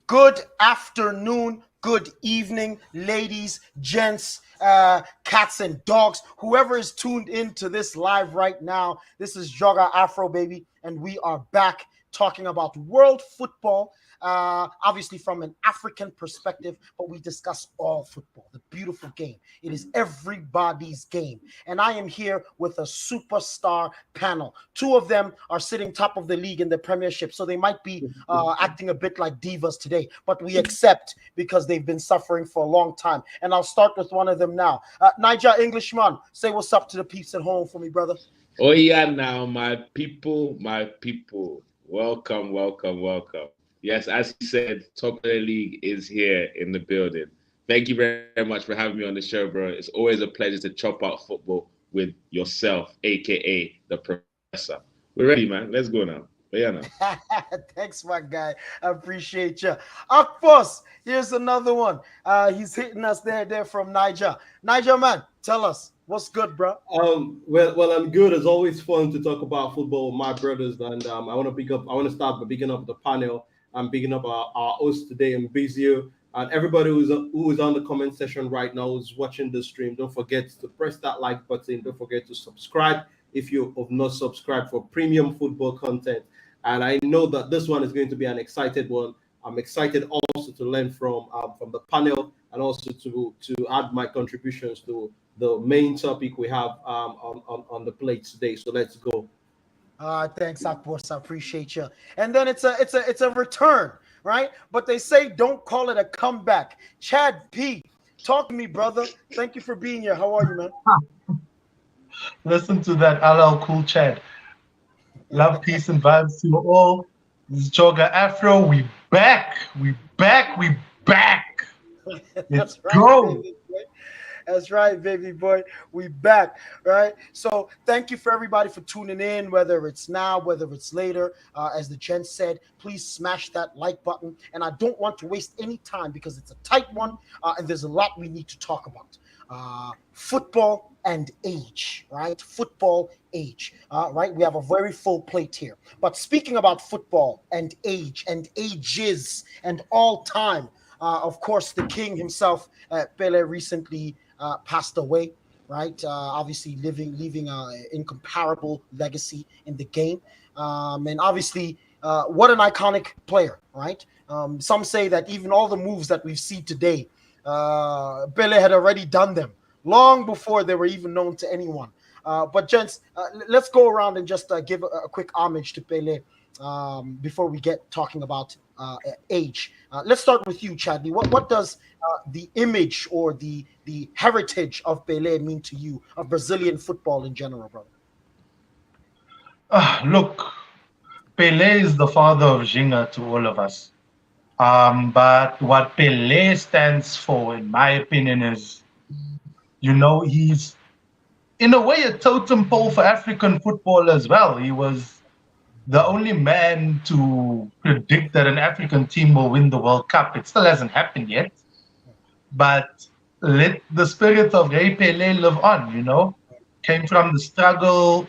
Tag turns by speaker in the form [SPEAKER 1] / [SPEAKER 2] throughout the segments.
[SPEAKER 1] Good afternoon, good evening, ladies, gents, cats and dogs, whoever is tuned into this live right now. This is Joga Afro, baby, and we are back talking about world football, obviously from an African perspective, but we discuss all football, the beautiful game. It is everybody's game. And I am here with a superstar panel. Two of them are sitting top of the league in the Premiership, so they might be acting a bit like divas today, but we accept because they've been suffering for a long time. And I'll start with one of them now. Niger Englishman, say what's up to the peeps at home for me, brother.
[SPEAKER 2] Oh yeah, now my people, my people. Welcome, welcome, welcome. Yes, as you said, top of the league is here in the building. Thank you very much for having me on the show, bro. It's always a pleasure to chop out football with yourself, aka the professor. We're ready, man. Let's go now. But yeah, now.
[SPEAKER 1] Thanks, my guy. I appreciate you. Akpos, here's another one. He's hitting us there from Niger. Niger, man, tell us what's good, bro.
[SPEAKER 3] Well, I'm good. It's always fun to talk about football with my brothers, and I want to pick up. I want to start by picking up the panel. I'm picking up our host today, Mbizio, and everybody who is on the comment section right now who's watching the stream. Don't forget to press that like button. Don't forget to subscribe if you have not subscribed for premium football content. And I know that this one is going to be an excited one. I'm excited also to learn from the panel and also to add my contributions to the main topic we have on the plate today. So let's go.
[SPEAKER 1] Thanks, Akpos. I appreciate you. And then it's a return, right? But they say don't call it a comeback. Chad P, talk to me, brother. Thank you for being here. How are you, man?
[SPEAKER 4] Listen to that LL Cool Chad. Love, peace, and vibes to you all. This is Joga Afro. We back. We back. We back. Let's go.
[SPEAKER 1] Baby. That's right, baby boy. We back, right? So thank you for everybody for tuning in, whether it's now, whether it's later. As the gent said, please smash that like button. And I don't want to waste any time because it's a tight one, and there's a lot we need to talk about. Football and age, right? Football, age, right? We have a very full plate here. But speaking about football and age and ages and all time, of course, the king himself, Pele, recently passed away, right? Obviously, leaving an incomparable legacy in the game. And obviously, what an iconic player, right? Some say that even all the moves that we see today, Pele had already done them long before they were even known to anyone. But gents, let's go around and just give a quick homage to Pele before we get talking about age. Let's start with you, Chadley. What does the image or the heritage of Pele mean to you, of Brazilian football in general, brother?
[SPEAKER 4] Look, Pele is the father of Ginga to all of us. But what Pele stands for, in my opinion, is, he's in a way a totem pole for African football as well. He was the only man to predict that an African team will win the World Cup. It still hasn't happened yet. But let the spirit of Ray Pele live on, Came from the struggle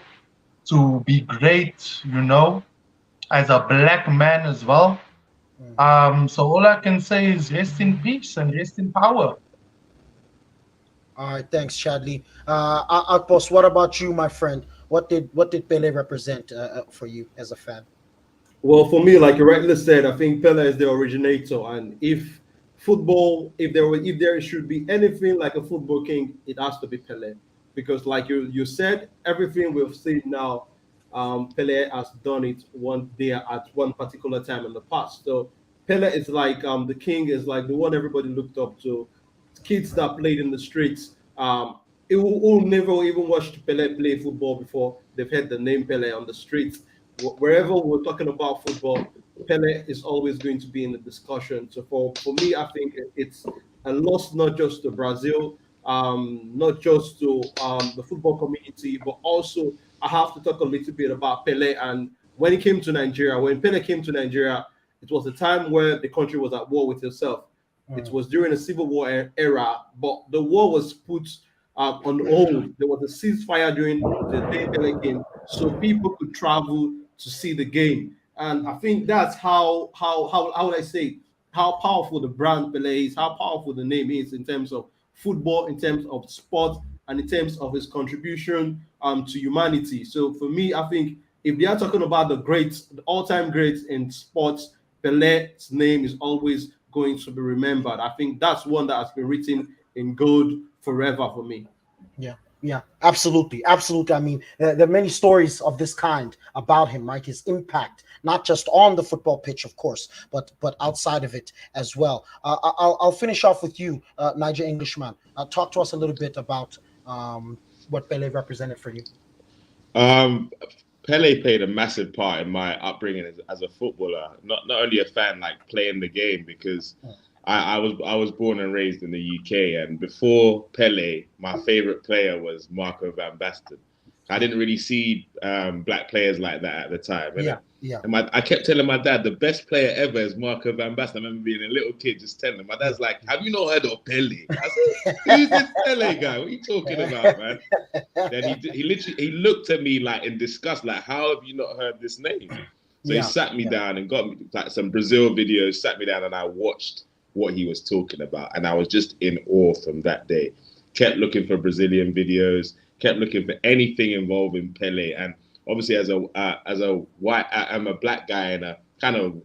[SPEAKER 4] to be great, as a black man as well. So all I can say is rest in peace and rest in power.
[SPEAKER 1] All right, thanks, Chadley. Outpost, what about you, my friend? What did Pele represent for you as a fan?
[SPEAKER 3] Well, for me, like you rightly said, I think Pele is the originator, and if there should be anything like a football king, it has to be Pele, because like you said, everything we've seen now, Pele has done it one day at one particular time in the past. So Pele is like the king, is like the one everybody looked up to. Kids that played in the streets, who never even watched Pele play football before, they've heard the name Pele on the streets. Wherever we're talking about football, Pele is always going to be in the discussion. So for me, I think it's a loss not just to Brazil, not just to the football community, but also I have to talk a little bit about Pele. And when he came to Nigeria, when Pele came to Nigeria, it was a time where the country was at war with itself. It was during a civil war era, but the war was put on hold. There was a ceasefire during the day Pele came, so people could travel to see the game. And I think that's how would I say, how powerful the brand Pele is, how powerful the name is in terms of football, in terms of sport, and in terms of his contribution to humanity. So for me, I think if they are talking about the greats, the all-time greats in sports, Pele's name is always going to be remembered. I think that's one that has been written in gold forever for me.
[SPEAKER 1] Yeah, yeah, absolutely, absolutely. I mean, there are many stories of this kind about him, right? His impact, not just on the football pitch, of course, but outside of it as well. I'll finish off with you, Niger Englishman. Talk to us a little bit about what Pele represented for you.
[SPEAKER 2] Um, Pele played a massive part in my upbringing as a footballer. Not only a fan, like playing the game, because I was born and raised in the UK, and before Pele, my favorite player was Marco van Basten. I didn't really see black players like that at the time, innit?
[SPEAKER 1] Yeah, yeah,
[SPEAKER 2] And I kept telling my dad the best player ever is Marco van Basten. I remember being a little kid just telling him. My
[SPEAKER 1] yeah.
[SPEAKER 2] dad's like, "Have you not heard of Pele?" I said, "Who's this Pele guy? What are you talking about, man?" Then he looked at me like in disgust, like, "How have you not heard this name?" So he
[SPEAKER 1] Yeah,
[SPEAKER 2] sat me
[SPEAKER 1] yeah.
[SPEAKER 2] down and got me like some Brazil videos, sat me down, and I watched what he was talking about, and I was just in awe from that day. Kept looking for Brazilian videos, kept looking for anything involving Pele, and obviously as a white, I'm a black guy in a kind of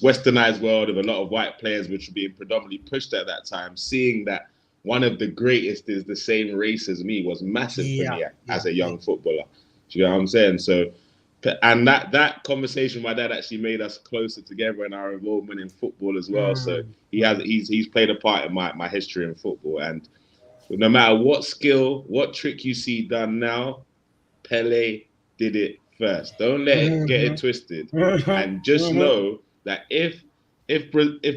[SPEAKER 2] westernized world of a lot of white players, which were being predominantly pushed at that time. Seeing that one of the greatest is the same race as me was massive for
[SPEAKER 1] Yeah,
[SPEAKER 2] me
[SPEAKER 1] yeah,
[SPEAKER 2] as a
[SPEAKER 1] yeah.
[SPEAKER 2] young footballer. Do you know what I'm saying? So, and that conversation with my dad actually made us closer together in our involvement in football as well. So
[SPEAKER 1] Mm,
[SPEAKER 2] he's played a part in my history in football, and no matter what skill, what trick you see done now, Pele did it first. Don't let it get it
[SPEAKER 1] mhm,
[SPEAKER 2] twisted,
[SPEAKER 1] mhm,
[SPEAKER 2] and just
[SPEAKER 1] mhm.
[SPEAKER 2] know that if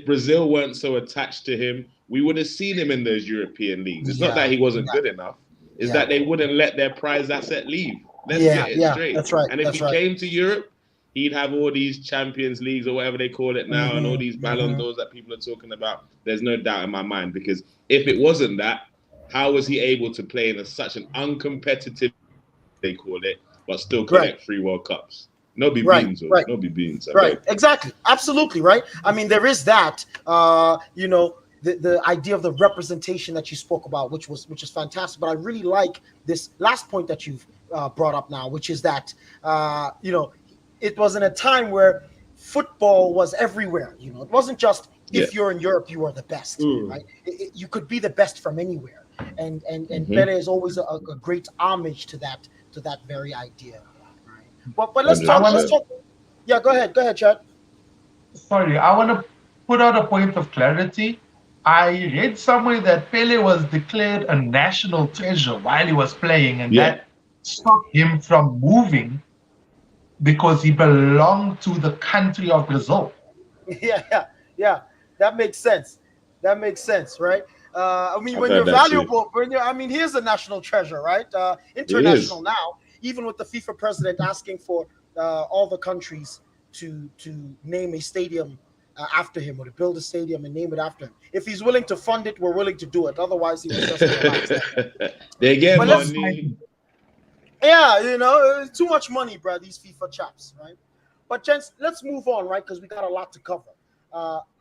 [SPEAKER 2] Brazil weren't so attached to him, we would have seen him in those European leagues. It's not
[SPEAKER 1] Yeah,
[SPEAKER 2] that he wasn't
[SPEAKER 1] yeah,
[SPEAKER 2] good enough; it's
[SPEAKER 1] yeah,
[SPEAKER 2] that they wouldn't let their prize asset leave. Let's
[SPEAKER 1] yeah,
[SPEAKER 2] get it
[SPEAKER 1] yeah.
[SPEAKER 2] straight.
[SPEAKER 1] That's right.
[SPEAKER 2] And if
[SPEAKER 1] That's
[SPEAKER 2] he
[SPEAKER 1] right.
[SPEAKER 2] came to Europe, he'd have all these Champions Leagues or whatever they call it now, and all
[SPEAKER 1] Hmm,
[SPEAKER 2] these Ballon
[SPEAKER 1] hmm.
[SPEAKER 2] d'Ors that people are talking about. There's no doubt in my mind, because if it wasn't that, how was he able to play in such an uncompetitive, they call it, but still
[SPEAKER 1] Right,
[SPEAKER 2] collect 3 World Cups? No be
[SPEAKER 1] right,
[SPEAKER 2] beans, or
[SPEAKER 1] right.
[SPEAKER 2] no be beans, I
[SPEAKER 1] Right,
[SPEAKER 2] beg.
[SPEAKER 1] exactly, absolutely, right. I mean, there is that. The idea of the representation that you spoke about, which is fantastic. But I really like this last point that you've brought up now, which is that it was in a time where football was everywhere. It wasn't just
[SPEAKER 2] Yeah.
[SPEAKER 1] if you're in Europe, you are the best,
[SPEAKER 3] Mm.
[SPEAKER 1] right? You could be the best from anywhere, and
[SPEAKER 2] Mm-hmm.
[SPEAKER 1] Pele is always a great homage to that very idea, right? But let's
[SPEAKER 4] I
[SPEAKER 1] talk.
[SPEAKER 4] want
[SPEAKER 1] Let's
[SPEAKER 2] 100%.
[SPEAKER 4] to,
[SPEAKER 1] talk. Yeah, go ahead. Go ahead, Chad.
[SPEAKER 4] sorry, I want to put out a point of clarity. I read somewhere that Pele was declared a national treasure while he was playing, and
[SPEAKER 2] Yeah.
[SPEAKER 4] that stopped him from moving because he belonged to the country of Brazil.
[SPEAKER 1] Yeah, yeah, yeah. That makes sense. That makes sense, right? I mean,
[SPEAKER 2] I've
[SPEAKER 1] when
[SPEAKER 2] heard
[SPEAKER 1] you're
[SPEAKER 2] that too.
[SPEAKER 1] valuable, I mean, here's a national treasure, right?
[SPEAKER 2] It
[SPEAKER 1] International
[SPEAKER 2] is.
[SPEAKER 1] now, even with the FIFA president asking for all the countries to name a stadium after him, or to build a stadium and name it after him. If he's willing to fund it, we're willing to do it. Otherwise, he was just relaxed.
[SPEAKER 2] They get
[SPEAKER 1] But
[SPEAKER 4] So
[SPEAKER 1] let's,
[SPEAKER 2] money.
[SPEAKER 1] yeah, it's too much money, bro. These FIFA chaps, right? But gents, let's move on, right? Because we got a lot to cover.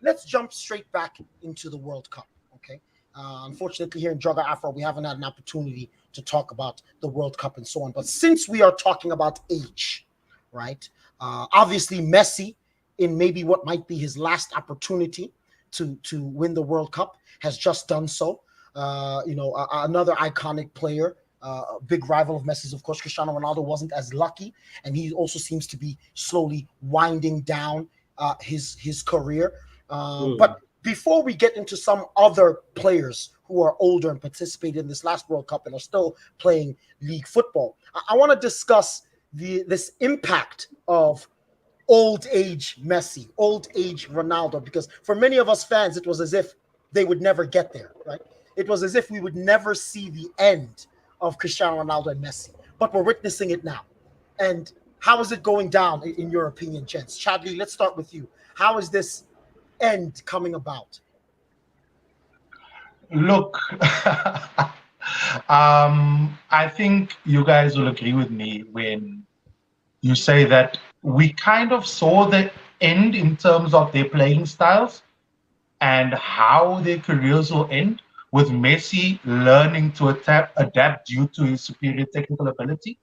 [SPEAKER 1] Let's jump straight back into the World Cup. Okay. Unfortunately, here in Jogga Afro, we haven't had an opportunity to talk about the World Cup and so on. But since we are talking about age, right? Obviously, Messi, in maybe what might be his last opportunity to win the World Cup, has just done so. Another iconic player, a big rival of Messi's, of course, Cristiano Ronaldo, wasn't as lucky, and he also seems to be slowly winding down his career.
[SPEAKER 3] Mm.
[SPEAKER 1] But before we get into some other players who are older and participated in this last World Cup and are still playing league football, I want to discuss this impact of old age Messi, old age Ronaldo, because for many of us fans, it was as if they would never get there, right? It was as if we would never see the end of Cristiano Ronaldo and Messi, but we're witnessing it now. And how is it going down, in your opinion, gents? Chadley, let's start with you. How is this end coming about?
[SPEAKER 4] look, I think you guys will agree with me when you say that we kind of saw the end in terms of their playing styles and how their careers will end, with Messi learning to adapt due to his superior technical ability,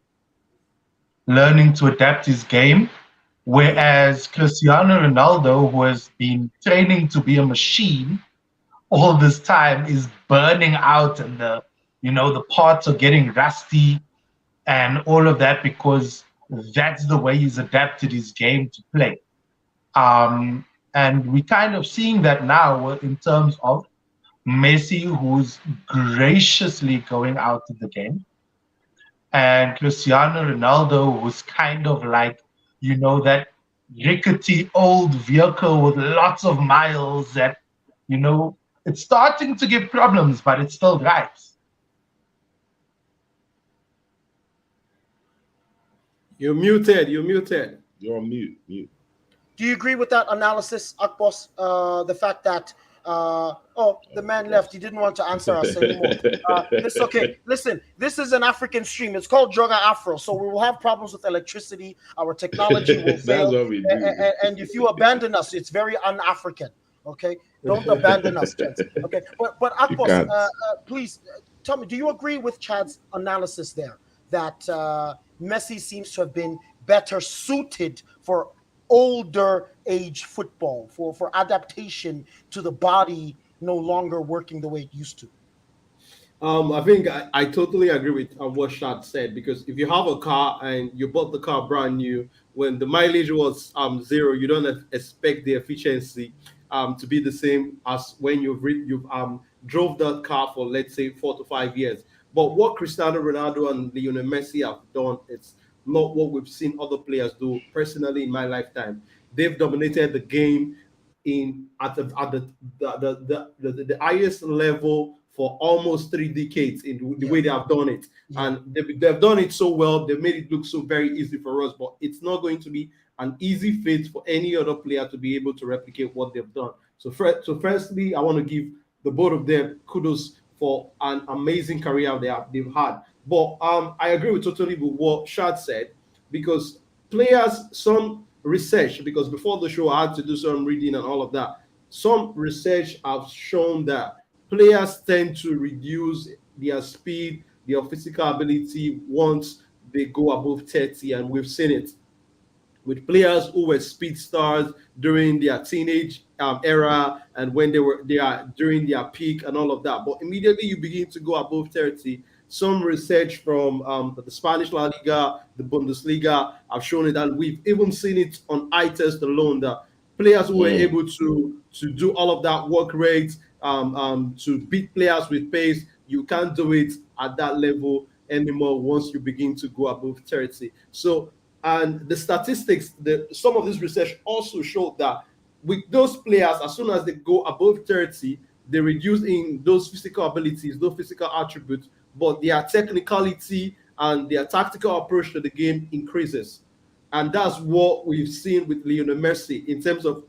[SPEAKER 4] learning to adapt his game, whereas Cristiano Ronaldo, who has been training to be a machine all this time, is burning out, and the parts are getting rusty and all of that, because that's the way he's adapted his game to play. And we're kind of seeing that now in terms of Messi, who's graciously going out of the game, and Cristiano Ronaldo, who's kind of like, that rickety old vehicle with lots of miles that, it's starting to give problems, but it still drives.
[SPEAKER 3] You're muted. You're muted.
[SPEAKER 2] You're on mute. Mute.
[SPEAKER 1] Do you agree with that analysis, Akbos? The fact that the man left. He didn't want to answer us anymore. It's okay. Listen, this is an African stream. It's called Joga Afro, so we will have problems with electricity. Our technology will
[SPEAKER 2] That's
[SPEAKER 1] fail.
[SPEAKER 2] what we do.
[SPEAKER 1] And if you abandon us, it's very un-African. Okay, don't abandon us, gents. Okay, but Akbos,
[SPEAKER 2] can't.
[SPEAKER 1] please tell me, do you agree with Chad's analysis there that Messi seems to have been better suited for older age football, for adaptation to the body no longer working the way it used to?
[SPEAKER 3] I think I totally agree with what Shad said, because if you have a car and you bought the car brand new, when the mileage was zero, you don't expect the efficiency to be the same as when you've drove that car for, let's say, 4 to 5 years. But what Cristiano Ronaldo and Lionel Messi have done, it's not what we've seen other players do. Personally, in my lifetime, they've dominated the game at the highest level for almost 3 decades in the way they have done it. And they've done it so well. They've made it look so very easy for us, but it's not going to be an easy feat for any other player to be able to replicate what they've done. So firstly, I want to give the both of them kudos for an amazing career they've had. But I agree totally with what Shad said, because players, some research, because before the show I had to do some reading and all of that. Some research have shown that players tend to reduce their speed, their physical ability once they go above 30, and we've seen it with players who were speed stars during their teenage era, and when they are during their peak and all of that. But immediately you begin to go above 30. Some research from the Spanish La Liga, the Bundesliga, have shown it, and we've even seen it on eye test alone, that players who were able to do all of that work rate, to beat players with pace, you can't do it at that level anymore once you begin to go above 30. So, and the statistics, some of this research also showed that with those players, as soon as they go above 30, they reduce in those physical abilities, those physical attributes, but their technicality and their tactical approach to the game increases. And that's what we've seen with Lionel Messi in terms of,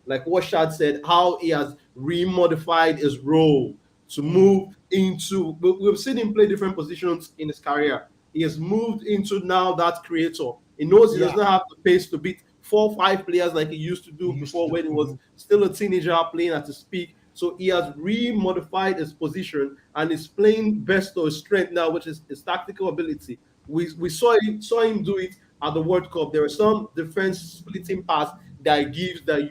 [SPEAKER 3] like what Shad said, how he has remodified his role to move into. We've seen him play different positions in his career. He has moved into now that creator. He knows he does not have the pace to beat 4 or 5 players like he used to do before, when he was still a teenager playing at his peak. So he has remodified his position and is playing best to his strength now, which is his tactical ability. We saw him do it at the World Cup. There are some defense splitting pass that he gives that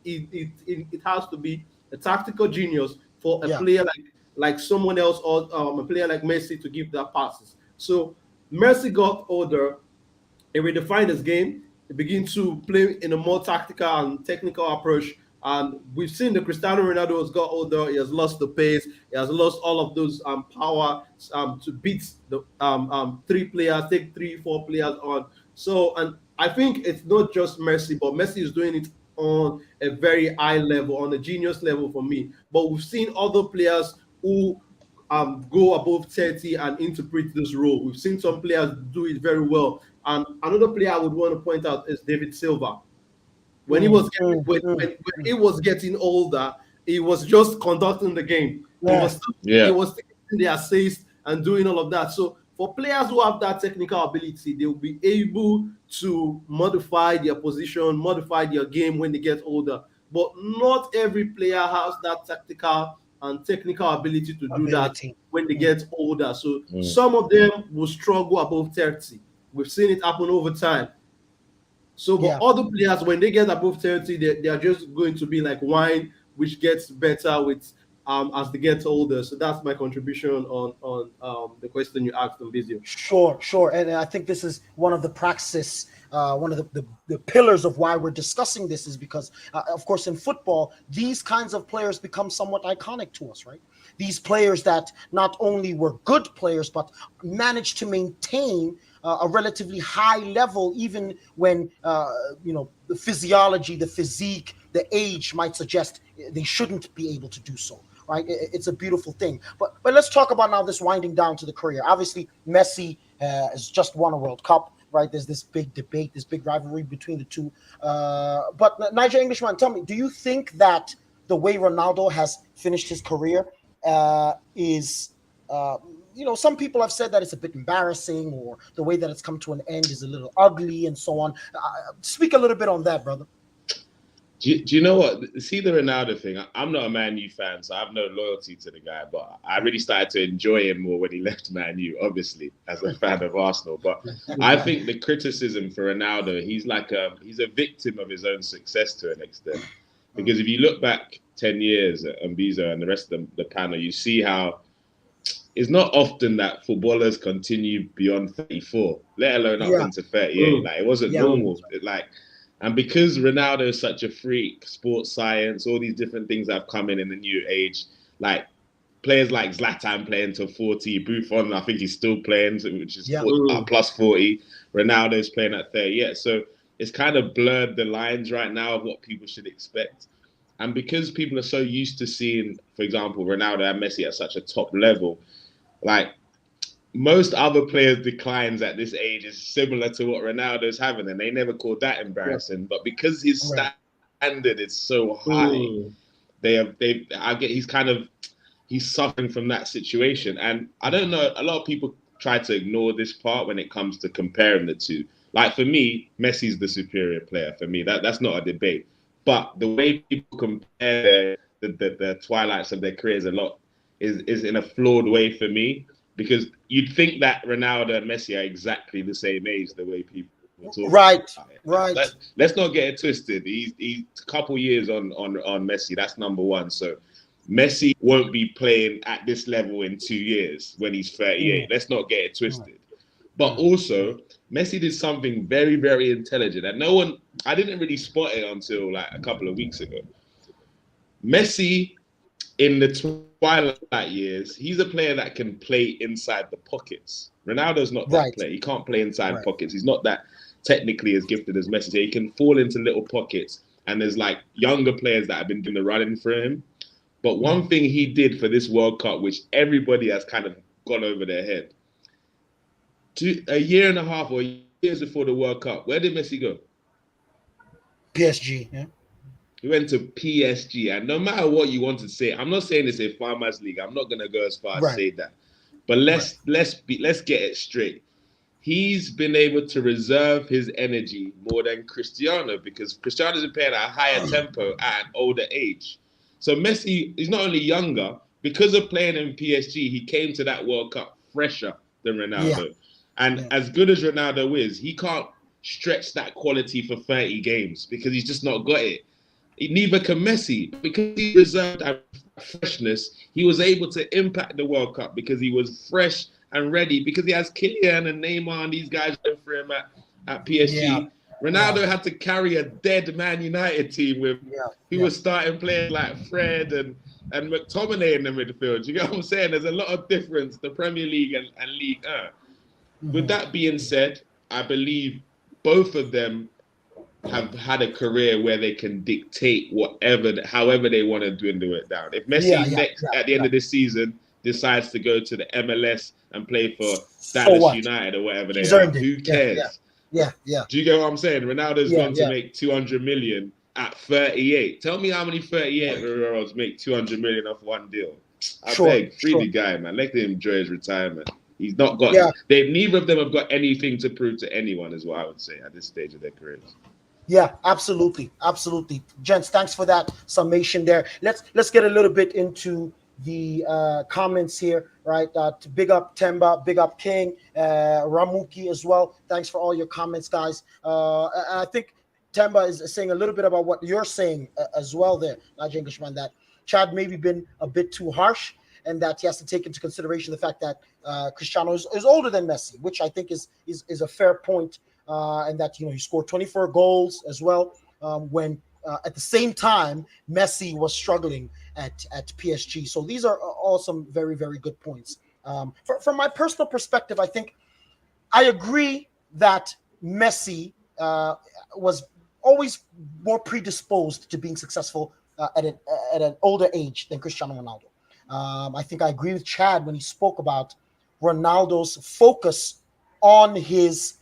[SPEAKER 3] it has to be a tactical genius for a player like someone else, or a player like Messi to give that passes. So Messi got older. He redefined his game. He began to play in a more tactical and technical approach. And we've seen the Cristiano Ronaldo has got older. He has lost the pace. He has lost all of those power to beat the 3 players, take 3, 4 players on. So, and I think it's not just Messi, but Messi is doing it on a very high level, on a genius level for me. But we've seen other players who go above 30 and interpret this role. We've seen some players do it very well. And another player I would want to point out is David Silva. When he was getting older, he was just conducting the game. He was taking the assist and doing all of that. So for players who have that technical ability, they will be able to modify their position, modify their game when they get older. But not every player has that tactical and technical ability to do that
[SPEAKER 1] ability.
[SPEAKER 3] when they get older. So
[SPEAKER 2] Mm.
[SPEAKER 3] some of them will struggle above 30. We've seen it happen over time. So, but
[SPEAKER 1] Yeah.
[SPEAKER 3] other players, when they get above 30, they are just going to be like wine, which gets better with as they get older. So that's my contribution on the question you asked on video.
[SPEAKER 1] Sure, sure. And I think this is one of the praxis, one of the pillars of why we're discussing this is because, of course, in football, these kinds of players become somewhat iconic to us, right? These players that not only were good players, but managed to maintain a relatively high level, even when, the physiology, the physique, the age might suggest they shouldn't be able to do so, right? It's a beautiful thing. But let's talk about now this winding down to the career. Obviously, Messi has just won a World Cup, right? There's this big debate, this big rivalry between the two. But Niger Englishman, tell me, do you think that the way Ronaldo has finished his career is some people have said that it's a bit embarrassing, or the way that it's come to an end is a little ugly, and so on. Speak a little bit on that, brother.
[SPEAKER 2] Do you know what? See the Ronaldo thing. I'm not a Man U fan, so I have no loyalty to the guy. But I really started to enjoy him more when he left Man U, obviously, as a fan of Arsenal. But I think the criticism for Ronaldo, he's a victim of his own success to an extent. Because if you look back 10 years at Mbizo and the rest of the panel, you see how it's not often that footballers continue beyond 34, let alone up
[SPEAKER 1] Yeah,
[SPEAKER 2] into 38.
[SPEAKER 3] Mm.
[SPEAKER 2] Like, it wasn't
[SPEAKER 1] yeah,
[SPEAKER 2] normal. And because Ronaldo is such a freak, sports science, all these different things that have come in the new age, like players like Zlatan playing to 40, Buffon, I think he's still playing, which is
[SPEAKER 1] yeah,
[SPEAKER 2] plus 40. Ronaldo's playing at 30. Yeah, so it's kind of blurred the lines right now of what people should expect. And because people are so used to seeing, for example, Ronaldo and Messi at such a top level, like most other players' declines at this age is similar to what Ronaldo's having, and they never called that
[SPEAKER 3] Yeah.
[SPEAKER 2] embarrassing. But because his
[SPEAKER 1] right.
[SPEAKER 2] standard is so high,
[SPEAKER 3] Mm.
[SPEAKER 2] he's suffering from that situation. And I don't know, a lot of people try to ignore this part when it comes to comparing the two. Like for me, Messi's the superior player. For me, that's not a debate. But the way people compare the twilights of their careers a lot is in a flawed way for me, because you'd think that Ronaldo and Messi are exactly the same age, the way people talk
[SPEAKER 1] Right,
[SPEAKER 2] about it.
[SPEAKER 1] right.
[SPEAKER 2] Let's not get it twisted. He's a couple years on Messi. That's number one. So Messi won't be playing at this level in 2 years when he's 38.
[SPEAKER 1] Mm,
[SPEAKER 2] Let's not get it
[SPEAKER 1] mm,
[SPEAKER 2] twisted. But
[SPEAKER 1] mm.
[SPEAKER 2] also, Messi did something very, very intelligent, and I didn't really spot it until like a couple of weeks ago. Messi, in the twilight years, he's a player that can play inside the pockets. Ronaldo's not that
[SPEAKER 1] Right,
[SPEAKER 2] player. He can't play inside
[SPEAKER 1] right.
[SPEAKER 2] pockets. He's not that technically as gifted as Messi. So he can fall into little pockets, and there's like younger players that have been doing the running for him. But one thing he did for this World Cup, which everybody has kind of gone over their head, a year and a half or years before the World Cup, where did Messi go?
[SPEAKER 1] PSG. Yeah.
[SPEAKER 2] He went to PSG, and no matter what you want to say, I'm not saying it's a farmers league. I'm not gonna go as far as
[SPEAKER 1] Right,
[SPEAKER 2] say that, but
[SPEAKER 1] right.
[SPEAKER 2] let's get it straight. He's been able to reserve his energy more than Cristiano, because Cristiano's been playing at a higher tempo at an older age. So Messi is not only younger, because of playing in PSG, he came to that World Cup fresher than
[SPEAKER 1] Yeah,
[SPEAKER 2] Ronaldo. And
[SPEAKER 1] yeah,
[SPEAKER 2] as good as Ronaldo is, he can't stretch that quality for 30 games because he's just not got it. Neither can Messi. Because he reserved and freshness, he was able to impact the World Cup because he was fresh and ready, because he has Kylian and Neymar and these guys going for him at
[SPEAKER 1] yeah,
[SPEAKER 2] PSG.
[SPEAKER 1] yeah,
[SPEAKER 2] Ronaldo had to carry a dead Man United team with
[SPEAKER 1] yeah,
[SPEAKER 2] who
[SPEAKER 1] yeah.
[SPEAKER 2] was starting players like Fred and McTominay in the midfield. You get what I'm saying? There's a lot of difference, the Premier League and League 1. With
[SPEAKER 1] Hmm.
[SPEAKER 2] that being said, I believe both of them have had a career where they can dictate however they want to dwindle it down. If
[SPEAKER 1] Yeah,
[SPEAKER 2] Messi
[SPEAKER 1] yeah,
[SPEAKER 2] next
[SPEAKER 1] yeah,
[SPEAKER 2] at the end
[SPEAKER 1] yeah.
[SPEAKER 2] of this season decides to go to the MLS and play for
[SPEAKER 1] So
[SPEAKER 2] Dallas
[SPEAKER 1] what?
[SPEAKER 2] United or whatever they
[SPEAKER 1] He's
[SPEAKER 2] are,
[SPEAKER 1] earned it.
[SPEAKER 2] who
[SPEAKER 1] Yeah, yeah,
[SPEAKER 2] cares?
[SPEAKER 1] yeah, yeah,
[SPEAKER 2] Do you get what I'm saying? Ronaldo's
[SPEAKER 1] yeah,
[SPEAKER 2] gone to
[SPEAKER 1] yeah.
[SPEAKER 2] make 200 million at 38. Tell me how many 38-year-olds make 200 million off one deal. I
[SPEAKER 1] Sure,
[SPEAKER 2] beg, free
[SPEAKER 1] sure.
[SPEAKER 2] the guy, man. Let him enjoy his retirement. He's not got.
[SPEAKER 1] Yeah,
[SPEAKER 2] They neither of them have got anything to prove to anyone, is what I would say at this stage of their careers.
[SPEAKER 1] yeah, absolutely, absolutely, gents. Thanks for that summation there. Let's get a little bit into the comments here, right? To big up Temba, big up King, Ramuki as well. Thanks for all your comments, guys. And I think Temba is saying a little bit about what you're saying as well there, Nigel Englishman. That Chad maybe been a bit too harsh, and that he has to take into consideration the fact that Cristiano is older than Messi, which I think is a fair point, and that he scored 24 goals as well when at the same time Messi was struggling at PSG. So these are all some very very good points. From my personal perspective, I think I agree that Messi was always more predisposed to being successful at an older age than Cristiano Ronaldo. I think I agree with Chad when he spoke about Ronaldo's focus on his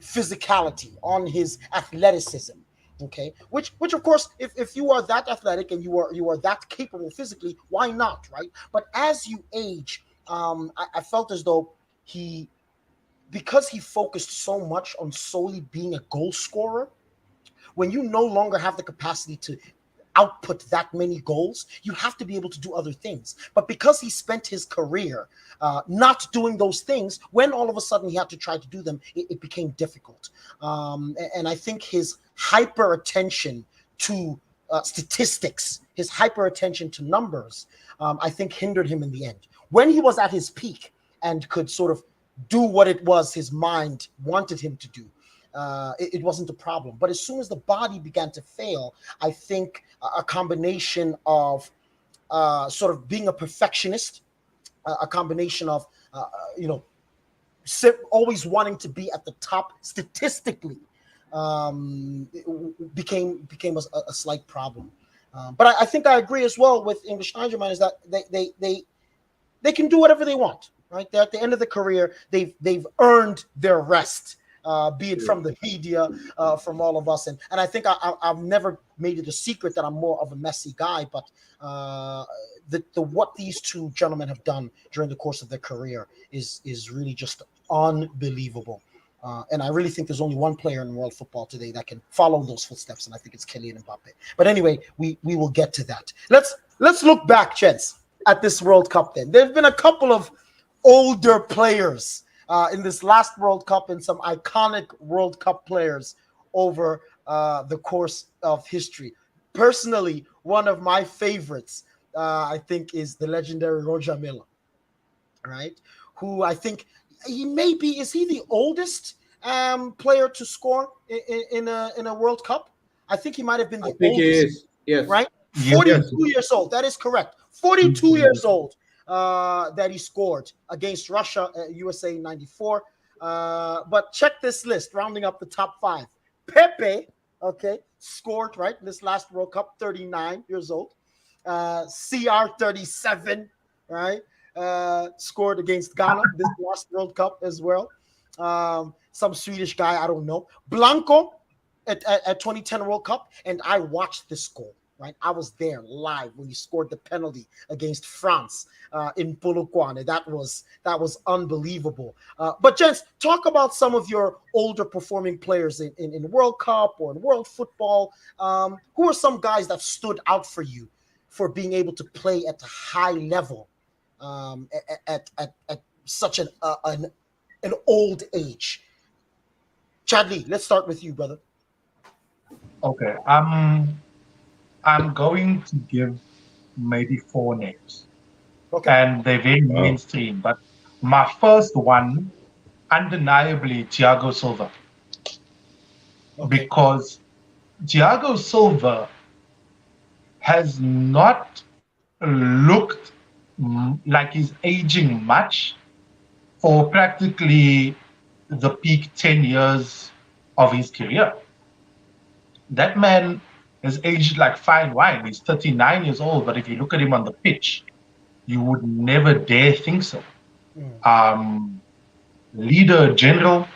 [SPEAKER 1] physicality, on his athleticism. Okay, which of course, if you are that athletic and you are that capable physically, why not, right? But as you age, I felt as though he because he focused so much on solely being a goal scorer, when you no longer have the capacity to output that many goals, you have to be able to do other things. But because he spent his career not doing those things, when all of a sudden he had to try to do them, it became difficult. And I think his hyper attention to statistics, his hyper attention to numbers, I think hindered him in the end. When he was at his peak and could sort of do what it was his mind wanted him to do, it wasn't a problem. But as soon as the body began to fail, I think a combination of sort of being a perfectionist, a combination of you know always wanting to be at the top statistically, became a slight problem. But I think I agree as well with English Schneiderman is that they can do whatever they want. Right, they're at the end of the career. They've earned their rest, be it from the media, from all of us, and I think I've never made it a secret that I'm more of a Messi guy, but the what these two gentlemen have done during the course of their career is really just unbelievable. And I really think there's only one player in world football today that can follow those footsteps, and I think it's Kylian Mbappe. But anyway, we will get to that. Let's look back, gents, at this World Cup. Then there've been a couple of older players in this last World Cup and some iconic World Cup players over the course of history. Personally, one of my favorites, I think, is the legendary Roger Milla, right? Who I think is he the oldest player to score in a World Cup? I think he might have been
[SPEAKER 3] I
[SPEAKER 1] the
[SPEAKER 3] think he
[SPEAKER 1] oldest,
[SPEAKER 3] is. Yes.
[SPEAKER 1] right?
[SPEAKER 4] Yeah.
[SPEAKER 1] 42 years old. That is correct. 42 years old that he scored against Russia, USA 94. But check this list, rounding up the top five. Pepe, okay, scored, right, in this last World Cup, 39 years old. CR 37, right, scored against Ghana this last World Cup as well. Some Swedish guy, I don't know. Blanco at 2010 World Cup, and I watched this goal. Right, I was there live when he scored the penalty against France in Polokwane. That was unbelievable. But gents, talk about some of your older performing players in World Cup or in world football. Who are some guys that stood out for you for being able to play at a high level at such an old age? Chadley, let's start with you, brother.
[SPEAKER 4] Okay. I'm going to give maybe four names,
[SPEAKER 1] Okay.
[SPEAKER 4] and they're very mainstream. But my first one, undeniably, Thiago Silva,
[SPEAKER 1] Okay.
[SPEAKER 4] because Thiago Silva has not looked like he's aging much for practically the peak 10 years of his career. That man has aged like fine wine. He's 39 years old, but if you look at him on the pitch, you would never dare think so. Leader, general,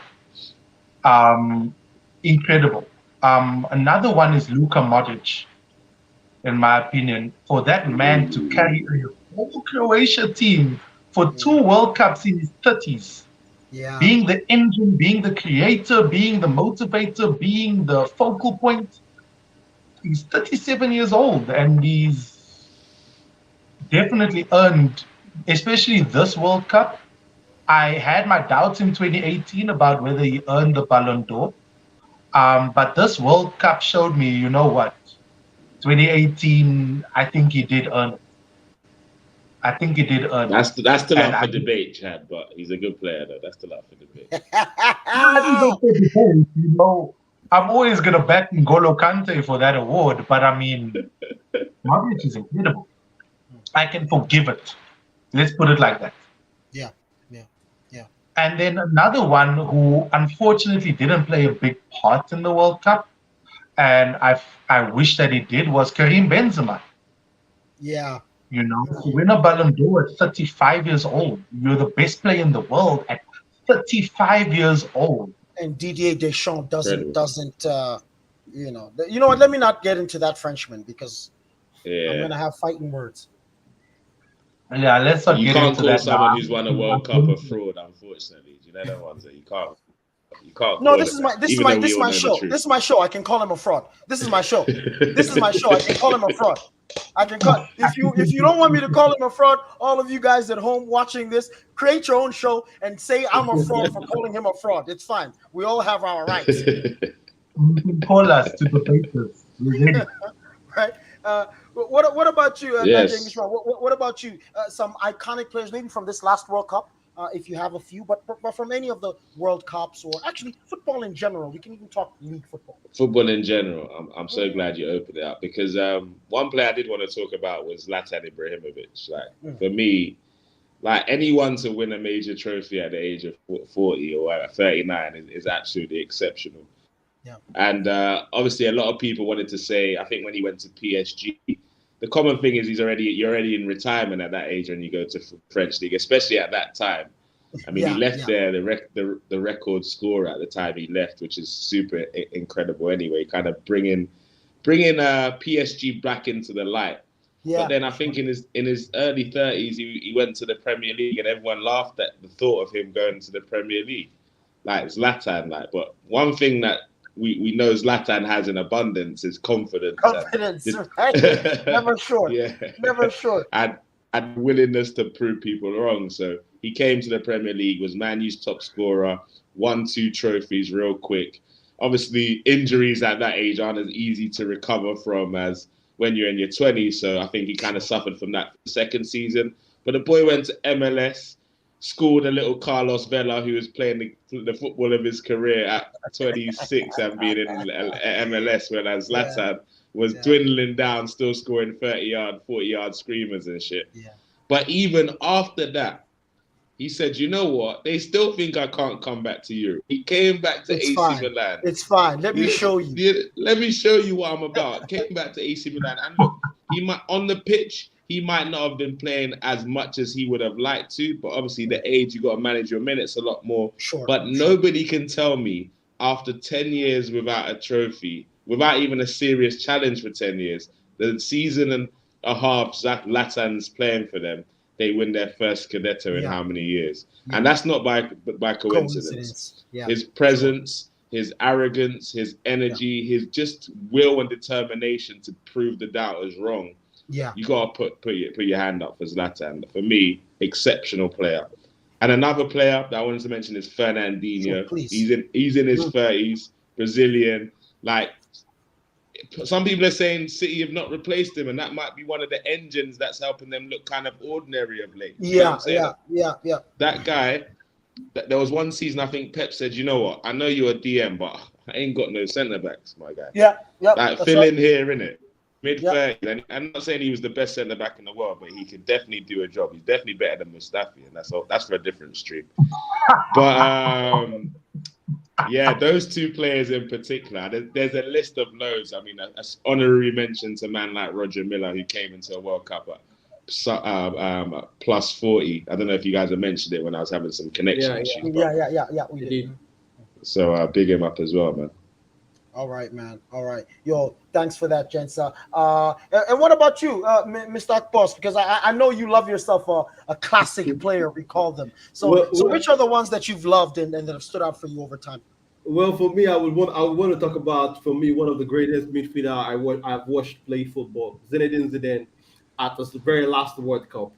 [SPEAKER 4] incredible. Another one is Luka Modric, in my opinion, for that man to carry a whole Croatia team for 2 World Cups in his 30s,
[SPEAKER 1] Yeah.
[SPEAKER 4] being the engine, being the creator, being the motivator, being the focal point. He's 37 years old and he's definitely earned, especially this World Cup. I had my doubts in 2018 about whether he earned the Ballon d'Or. But this World Cup showed me, you know what? 2018, I think he did earn it. I think he did earn it.
[SPEAKER 2] That's still
[SPEAKER 4] And
[SPEAKER 2] up
[SPEAKER 4] I
[SPEAKER 2] for debate, Chad. But he's a good player, though. That's still up for debate.
[SPEAKER 4] that is up for debate, you know. I'm always gonna back N'Golo Kante for that award, but I mean, Modric is incredible. I can forgive it. Let's put it like that.
[SPEAKER 1] Yeah. Yeah. Yeah.
[SPEAKER 4] And then another one who unfortunately didn't play a big part in the World Cup, and I wish that he did, was Karim Benzema.
[SPEAKER 1] Yeah.
[SPEAKER 4] You know, to win a Ballon d'Or at 35 years old, you're the best player in the world at 35 years old.
[SPEAKER 1] And Didier Deschamps
[SPEAKER 2] Incredible.
[SPEAKER 1] doesn't you know what? Let me not get into that Frenchman because I'm
[SPEAKER 2] Yeah.
[SPEAKER 1] gonna have fighting words.
[SPEAKER 4] Yeah, let's not
[SPEAKER 2] You
[SPEAKER 4] get
[SPEAKER 2] can't
[SPEAKER 4] into
[SPEAKER 2] call
[SPEAKER 4] that now.
[SPEAKER 2] someone who's won a World Cup a fraud, unfortunately. You know the ones that you can't
[SPEAKER 1] No,
[SPEAKER 2] call it that, even though
[SPEAKER 1] this
[SPEAKER 2] we
[SPEAKER 1] is
[SPEAKER 2] all
[SPEAKER 1] my
[SPEAKER 2] know the
[SPEAKER 1] show.
[SPEAKER 2] truth.
[SPEAKER 1] This is my show. I can call him a fraud. This is my show. This is my show. I can call him a fraud. I can call if you don't want me to call him a fraud, all of you guys at home watching this, create your own show and say I'm a fraud for calling him a fraud. It's fine. We all have our rights,
[SPEAKER 4] You can call us to debate this. We're ready.
[SPEAKER 1] right? What about you,
[SPEAKER 2] Yes.
[SPEAKER 1] James Brown? What about you? Some iconic players, maybe from this last World Cup, if you have a few, but from any of the World Cups or actually football in general. We can even talk league football.
[SPEAKER 2] Football in general, I'm so glad you opened it up because one player I did want to talk about was Zlatan Ibrahimovic. Like for me, like anyone to win a major trophy at the age of 40 or 39 is absolutely exceptional.
[SPEAKER 1] Yeah.
[SPEAKER 2] And obviously, a lot of people wanted to say, I think when he went to PSG, the common thing is you're already in retirement at that age when you go to French league, especially at that time. I mean, he left there the record scorer at the time he left, which is super incredible. Anyway, kind of bringing PSG back into the light.
[SPEAKER 1] Yeah.
[SPEAKER 2] But then I think in his early 30s, he went to the Premier League, and everyone laughed at the thought of him going to the Premier League, like Zlatan. Like, but one thing that we know Zlatan has in abundance is confidence.
[SPEAKER 1] Confidence, right? Never sure.
[SPEAKER 2] Yeah.
[SPEAKER 1] Never sure.
[SPEAKER 2] And willingness to prove people wrong. So he came to the Premier League, was Man U's top scorer, won 2 trophies real quick. Obviously, injuries at that age aren't as easy to recover from as when you're in your 20s. So I think he kind of suffered from that second season. But the boy went to MLS, schooled a little Carlos Vela, who was playing the football of his career at 26 and being in MLS, whereas Zlatan was dwindling down, still scoring 30-yard, 40-yard screamers and shit.
[SPEAKER 1] Yeah.
[SPEAKER 2] But even after that, he said, you know what? They still think I can't come back to Europe. He came back to AC Milan.
[SPEAKER 1] It's fine. Let me show you.
[SPEAKER 2] Let me show you what I'm about. Came back to AC Milan. And look, on the pitch, he might not have been playing as much as he would have liked to, but obviously the age, you got to manage your minutes a lot more.
[SPEAKER 1] Sure.
[SPEAKER 2] But nobody can tell me after 10 years without a trophy, without even a serious challenge for 10 years, the season and a half Zlatan's playing for them, they win their first Scudetto in how many years? Yeah. And that's not by coincidence. Yeah. His presence, his arrogance, his energy, his just will and determination to prove the doubters wrong.
[SPEAKER 1] Yeah,
[SPEAKER 2] you gotta put your hand up for Zlatan. For me, exceptional player. And another player that I wanted to mention is Fernandinho.
[SPEAKER 1] Sure,
[SPEAKER 2] he's in his 30s, Brazilian. Like some people are saying, City have not replaced him, and that might be one of the engines that's helping them look kind of ordinary of late.
[SPEAKER 1] Yeah.
[SPEAKER 2] That guy. There was one season I think Pep said, you know what? I know you're a DM, but I ain't got no centre backs, my guy.
[SPEAKER 1] Yeah.
[SPEAKER 2] Like fill in here, innit? Mid-30s, and I'm not saying he was the best centre back in the world, but he could definitely do a job. He's definitely better than Mustafi, and that's for a different stream. But yeah, those 2 players in particular. There's a list of loads. I mean, an honorary mention to a man like Roger Miller, who came into a World Cup at plus 40. I don't know if you guys have mentioned it when I was having some connection issues.
[SPEAKER 1] Yeah. We did.
[SPEAKER 2] So big him up as well, man.
[SPEAKER 1] All right, man. All right. Yo, thanks for that, gents. And what about you, Mr. Boss? Because I know you love yourself a classic player, we call them. So
[SPEAKER 3] Well,
[SPEAKER 1] so
[SPEAKER 3] well,
[SPEAKER 1] which are the ones that you've loved and that have stood out for you over time?
[SPEAKER 3] well, for me, I would want to talk about, for me, one of the greatest midfielder I've watched play football, Zinedine Zidane, at the very last World Cup.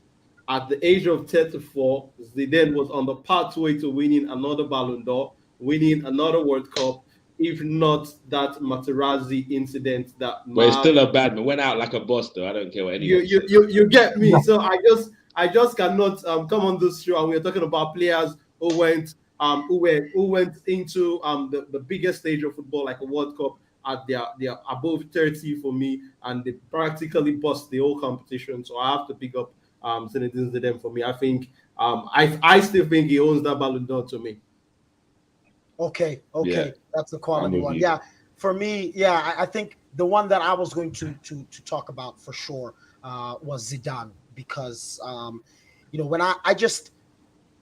[SPEAKER 3] At the age of 34, Zidane was on the pathway to winning another Ballon d'Or, winning another World Cup, if not that Materazzi incident that
[SPEAKER 2] But it's
[SPEAKER 3] marred.
[SPEAKER 2] still a bad man. Went out like a boss, though. I don't care what
[SPEAKER 3] you
[SPEAKER 2] anyone
[SPEAKER 3] you
[SPEAKER 2] says.
[SPEAKER 3] you, you get me. So I just cannot come on this show, and we're talking about players who went into the biggest stage of football, like a World Cup, at their above 30 for me, and they practically bust the whole competition. So I have to pick up Zinedine Zidane for me. I think I still think he owns that Ballon d'Or to me.
[SPEAKER 1] Okay,
[SPEAKER 2] Yeah,
[SPEAKER 1] okay, that's the
[SPEAKER 2] I'm
[SPEAKER 1] quality
[SPEAKER 2] with
[SPEAKER 1] one.
[SPEAKER 2] you.
[SPEAKER 1] Yeah, for me, yeah, I think the one that I was going to talk about for sure was Zidane because when I just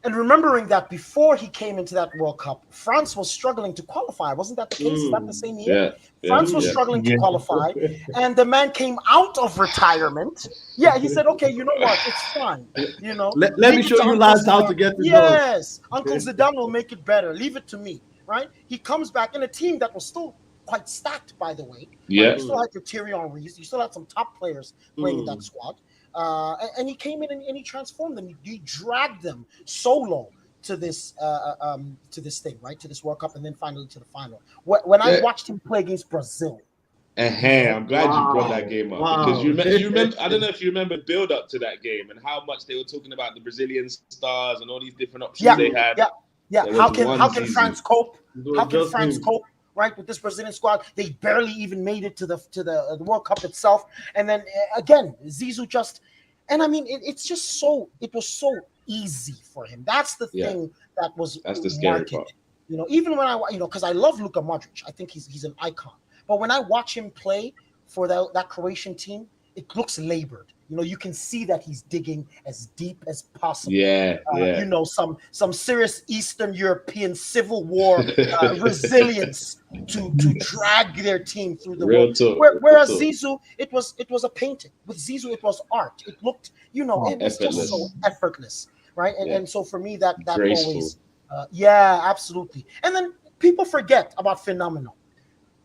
[SPEAKER 1] and remembering that before he came into that World Cup, France was struggling to qualify. Wasn't that the case? Is that the
[SPEAKER 3] Mm,
[SPEAKER 1] same year?
[SPEAKER 2] Yeah, yeah,
[SPEAKER 1] France was
[SPEAKER 3] mm.
[SPEAKER 2] yeah.
[SPEAKER 1] struggling to
[SPEAKER 4] Yeah.
[SPEAKER 1] qualify, and the man came out of retirement. Yeah, he said, "Okay, you know what? It's fine.
[SPEAKER 3] Let me
[SPEAKER 1] Leave it
[SPEAKER 3] show
[SPEAKER 1] to
[SPEAKER 3] you
[SPEAKER 1] Uncle
[SPEAKER 3] lads how
[SPEAKER 1] Zidane.
[SPEAKER 3] to get it done.
[SPEAKER 1] Yes, Uncle Zidane will make it better. Leave it to me." Right? He comes back in a team that was still quite stacked, by the way. Right? You
[SPEAKER 2] Yeah.
[SPEAKER 1] still had your Thierry Henrys. You still had some top players playing in that
[SPEAKER 3] Mm.
[SPEAKER 1] squad. And he came in and he transformed them. He dragged them solo to this thing, right? To this World Cup, and then finally to the final. When I
[SPEAKER 2] Yeah.
[SPEAKER 1] watched him play against Brazil,
[SPEAKER 2] I'm glad you brought that
[SPEAKER 3] Wow.
[SPEAKER 2] game up because
[SPEAKER 3] Wow.
[SPEAKER 2] you remember. I don't know if you remember build up to that game and how much they were talking about the Brazilian stars and all these different options
[SPEAKER 1] yeah,
[SPEAKER 2] they
[SPEAKER 3] Mm.
[SPEAKER 2] had.
[SPEAKER 1] yeah, yeah.
[SPEAKER 2] There
[SPEAKER 1] How
[SPEAKER 2] was
[SPEAKER 1] can
[SPEAKER 2] one
[SPEAKER 1] how can France
[SPEAKER 2] Zizou.
[SPEAKER 1] cope?
[SPEAKER 3] It
[SPEAKER 1] How
[SPEAKER 3] was
[SPEAKER 1] can
[SPEAKER 3] just
[SPEAKER 1] France
[SPEAKER 3] him.
[SPEAKER 1] cope? Right, with this Brazilian squad, they barely even made it to the World Cup itself, and then again, Zizou just, and I mean, it was so easy for him. That's the
[SPEAKER 2] Yeah,
[SPEAKER 1] thing that was
[SPEAKER 2] that's the scary
[SPEAKER 1] marketed.
[SPEAKER 2] part.
[SPEAKER 1] Even when because I love Luka Modric, I think he's an icon. But when I watch him play for that Croatian team, it looks labored. You can see that he's digging as deep as possible.
[SPEAKER 2] Yeah, yeah.
[SPEAKER 1] Some serious Eastern European Civil War resilience to
[SPEAKER 4] Yes.
[SPEAKER 1] drag their team through the
[SPEAKER 2] Real
[SPEAKER 1] world.
[SPEAKER 2] talk. Real
[SPEAKER 1] Whereas
[SPEAKER 2] talk.
[SPEAKER 1] Zizou, it was a painting. With Zizou, it was art. It looked,
[SPEAKER 4] Oh,
[SPEAKER 1] it was just so
[SPEAKER 2] Effortless.
[SPEAKER 1] effortless, right? And
[SPEAKER 2] Yeah,
[SPEAKER 1] and so for me, that
[SPEAKER 2] graceful.
[SPEAKER 1] always, yeah, absolutely. And then people forget about phenomenal,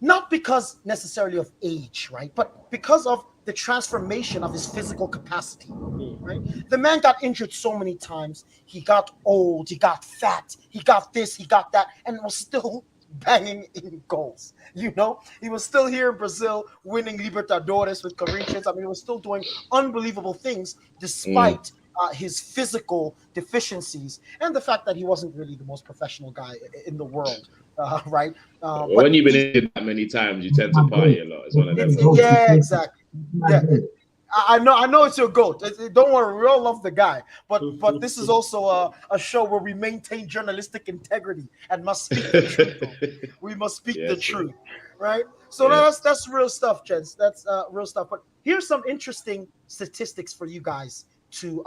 [SPEAKER 1] not because necessarily of age, right? But because of the transformation of his physical capacity, right? The man got injured so many times. He got old, he got fat, he got this, he got that, and was still banging in goals. He was still here in Brazil winning Libertadores with Corinthians. I mean, he was still doing unbelievable things
[SPEAKER 2] Mm.
[SPEAKER 1] despite his physical deficiencies and the fact that he wasn't really the most professional guy in the world, right?
[SPEAKER 2] When
[SPEAKER 1] But
[SPEAKER 2] you've been injured that many times, you tend to party a lot. It's one of them ones.
[SPEAKER 1] yeah, exactly. Yeah, I know it's your goat. Don't worry, we all love the guy. But this is also a show where we maintain journalistic integrity and must speak the truth. Though. We must speak the
[SPEAKER 2] Yes, sir.
[SPEAKER 1] truth, right? So
[SPEAKER 2] Yeah.
[SPEAKER 1] that's real stuff, gents. That's real stuff. But here's some interesting statistics for you guys to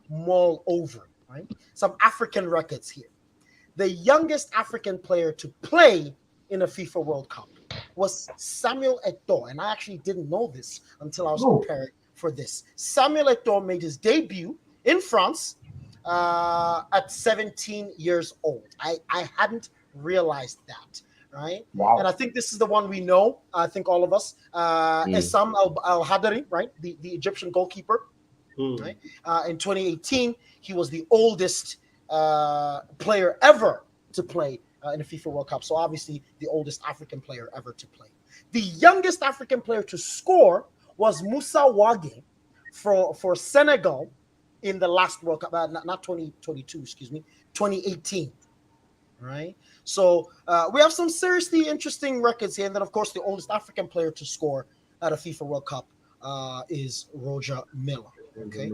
[SPEAKER 1] mull over. Right, some African records here. The youngest African player to play in a FIFA World Cup was Samuel Eto'o, and I actually didn't know this until I was
[SPEAKER 4] oh,
[SPEAKER 1] preparing for this. Samuel Eto'o made his debut in France at 17 years old. I hadn't realized that, right? And
[SPEAKER 4] wow.
[SPEAKER 1] I think this is the one we know. I think all of us.
[SPEAKER 2] Mm.
[SPEAKER 1] Essam Al Hadari, right? The Egyptian goalkeeper,
[SPEAKER 3] Mm.
[SPEAKER 1] right? In 2018, he was the oldest player ever to play in the FIFA World Cup. So obviously the oldest African player ever to play. The youngest African player to score was Moussa Wage for Senegal in the last World Cup, not 2022, excuse me, 2018. Right. So we have some seriously interesting records here. And then, of course, the oldest African player to score at a FIFA World Cup is Roger Milla. Okay.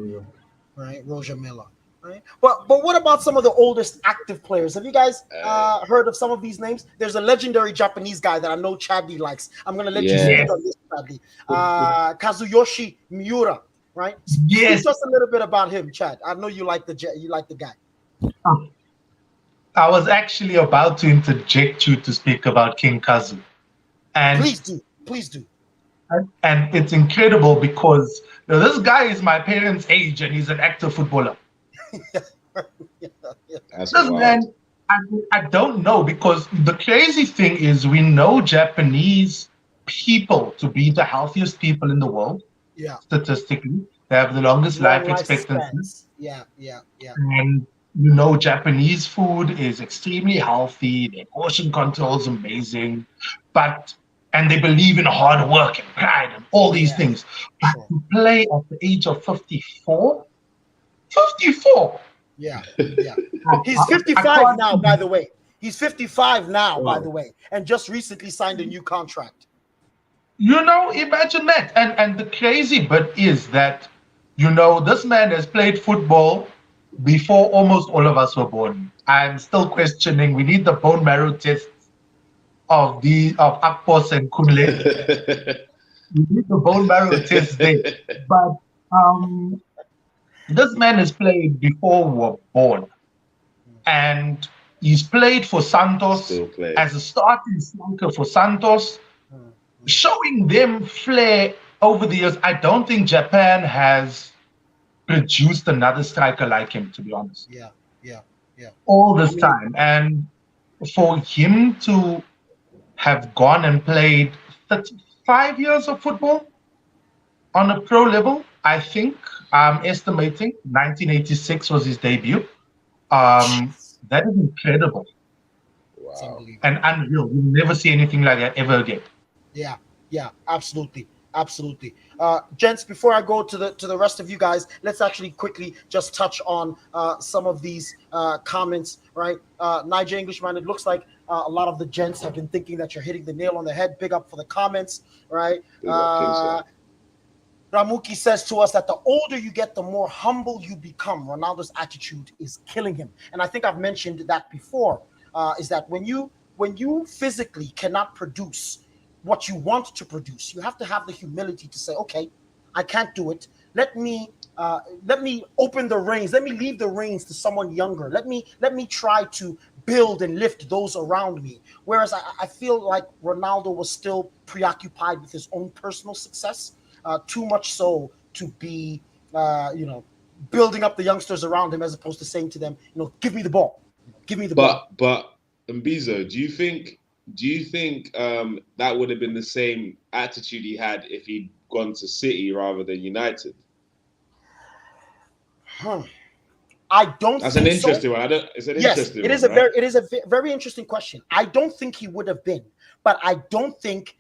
[SPEAKER 1] Right. Roger Milla. Right. But what about some of the oldest active players? Have you guys
[SPEAKER 2] Uh,
[SPEAKER 1] heard of some of these names? There's a legendary Japanese guy that I know Chadley likes. I'm going to let you
[SPEAKER 2] yeah.
[SPEAKER 1] speak
[SPEAKER 4] Yes.
[SPEAKER 1] on this, Chadley. Kazuyoshi Miura. Right. Speak
[SPEAKER 4] Yes.
[SPEAKER 1] to us a little bit about him, Chad. I know you like the guy.
[SPEAKER 4] I was actually about to interject you to speak about King Kazu. And
[SPEAKER 1] Please do. Please do.
[SPEAKER 4] and it's incredible because this guy is my parents' age and he's an active footballer.
[SPEAKER 1] Yeah, yeah.
[SPEAKER 2] That's
[SPEAKER 4] This
[SPEAKER 2] wild.
[SPEAKER 4] man, I, I don't know because the crazy thing is we know Japanese people to be the healthiest people in the world
[SPEAKER 1] Yeah.
[SPEAKER 4] statistically. They have the longest
[SPEAKER 1] Long
[SPEAKER 4] life expectancy.
[SPEAKER 1] lifespans. Yeah, yeah, yeah.
[SPEAKER 4] And you know, Japanese food is extremely healthy. Their portion control is amazing, but and they believe in hard work and pride and all these
[SPEAKER 1] Yeah,
[SPEAKER 4] things. But
[SPEAKER 1] sure.
[SPEAKER 4] to play at the age of 54, 54.
[SPEAKER 1] Yeah, yeah.
[SPEAKER 4] I,
[SPEAKER 1] He's
[SPEAKER 4] I
[SPEAKER 1] 55
[SPEAKER 4] can't
[SPEAKER 1] now, by
[SPEAKER 4] even,
[SPEAKER 1] the way. He's 55 now, by the
[SPEAKER 3] Wow.
[SPEAKER 1] way, and just recently signed a new contract.
[SPEAKER 4] you know, imagine that. And the crazy bit is that, you know, this man has played football before almost all of us were born. I'm still questioning. We need the bone marrow tests of Akpos and Kunle. We need the bone marrow test there. But um, this man has played before we were born, and he's played for Santos
[SPEAKER 2] Still play.
[SPEAKER 4] as a starting striker for Santos,
[SPEAKER 1] Mm, mm.
[SPEAKER 4] showing them flair over the years. I don't think Japan has produced another striker like him, to be honest,
[SPEAKER 1] Yeah, yeah, yeah.
[SPEAKER 4] all
[SPEAKER 1] I
[SPEAKER 4] this
[SPEAKER 1] mean,
[SPEAKER 4] time. And for him to have gone and played 35 years of football on a pro level, I think I'm estimating 1986 was his debut.
[SPEAKER 1] jeez,
[SPEAKER 4] That is incredible
[SPEAKER 1] it's
[SPEAKER 2] Wow.
[SPEAKER 4] and
[SPEAKER 1] unbelievable.
[SPEAKER 4] unreal. You'll never see anything like that ever again.
[SPEAKER 1] Yeah, yeah, absolutely, absolutely. Gents, before I go to the rest of you guys, let's actually quickly just touch on some of these comments. Right, Niger Englishman. It looks like a lot of the gents have been thinking that you're hitting the nail on the head. Big up for the comments. Right.
[SPEAKER 2] Big up King Sir.
[SPEAKER 1] Ramuki says to us that the older you get, the more humble you become. Ronaldo's attitude is killing him, and I think I've mentioned that before. Is that when you physically cannot produce what you want to produce, you have to have the humility to say, okay, I can't do it. Let me open the reins. Let me leave the reins to someone younger. Let me try to build and lift those around me. Whereas I feel like Ronaldo was still preoccupied with his own personal success, too much so to be, building up the youngsters around him as opposed to saying to them, give me the ball, give me the ball.
[SPEAKER 2] But Mbizo, do you think that would have been the same attitude he had if he'd gone to City rather than United?
[SPEAKER 1] Hmm. I don't
[SPEAKER 2] That's an
[SPEAKER 1] think so.
[SPEAKER 2] interesting one. I don't. It's an
[SPEAKER 1] Yes,
[SPEAKER 2] interesting
[SPEAKER 1] it is
[SPEAKER 2] one,
[SPEAKER 1] a
[SPEAKER 2] right?
[SPEAKER 1] very interesting question. I don't think he would have been, but I don't think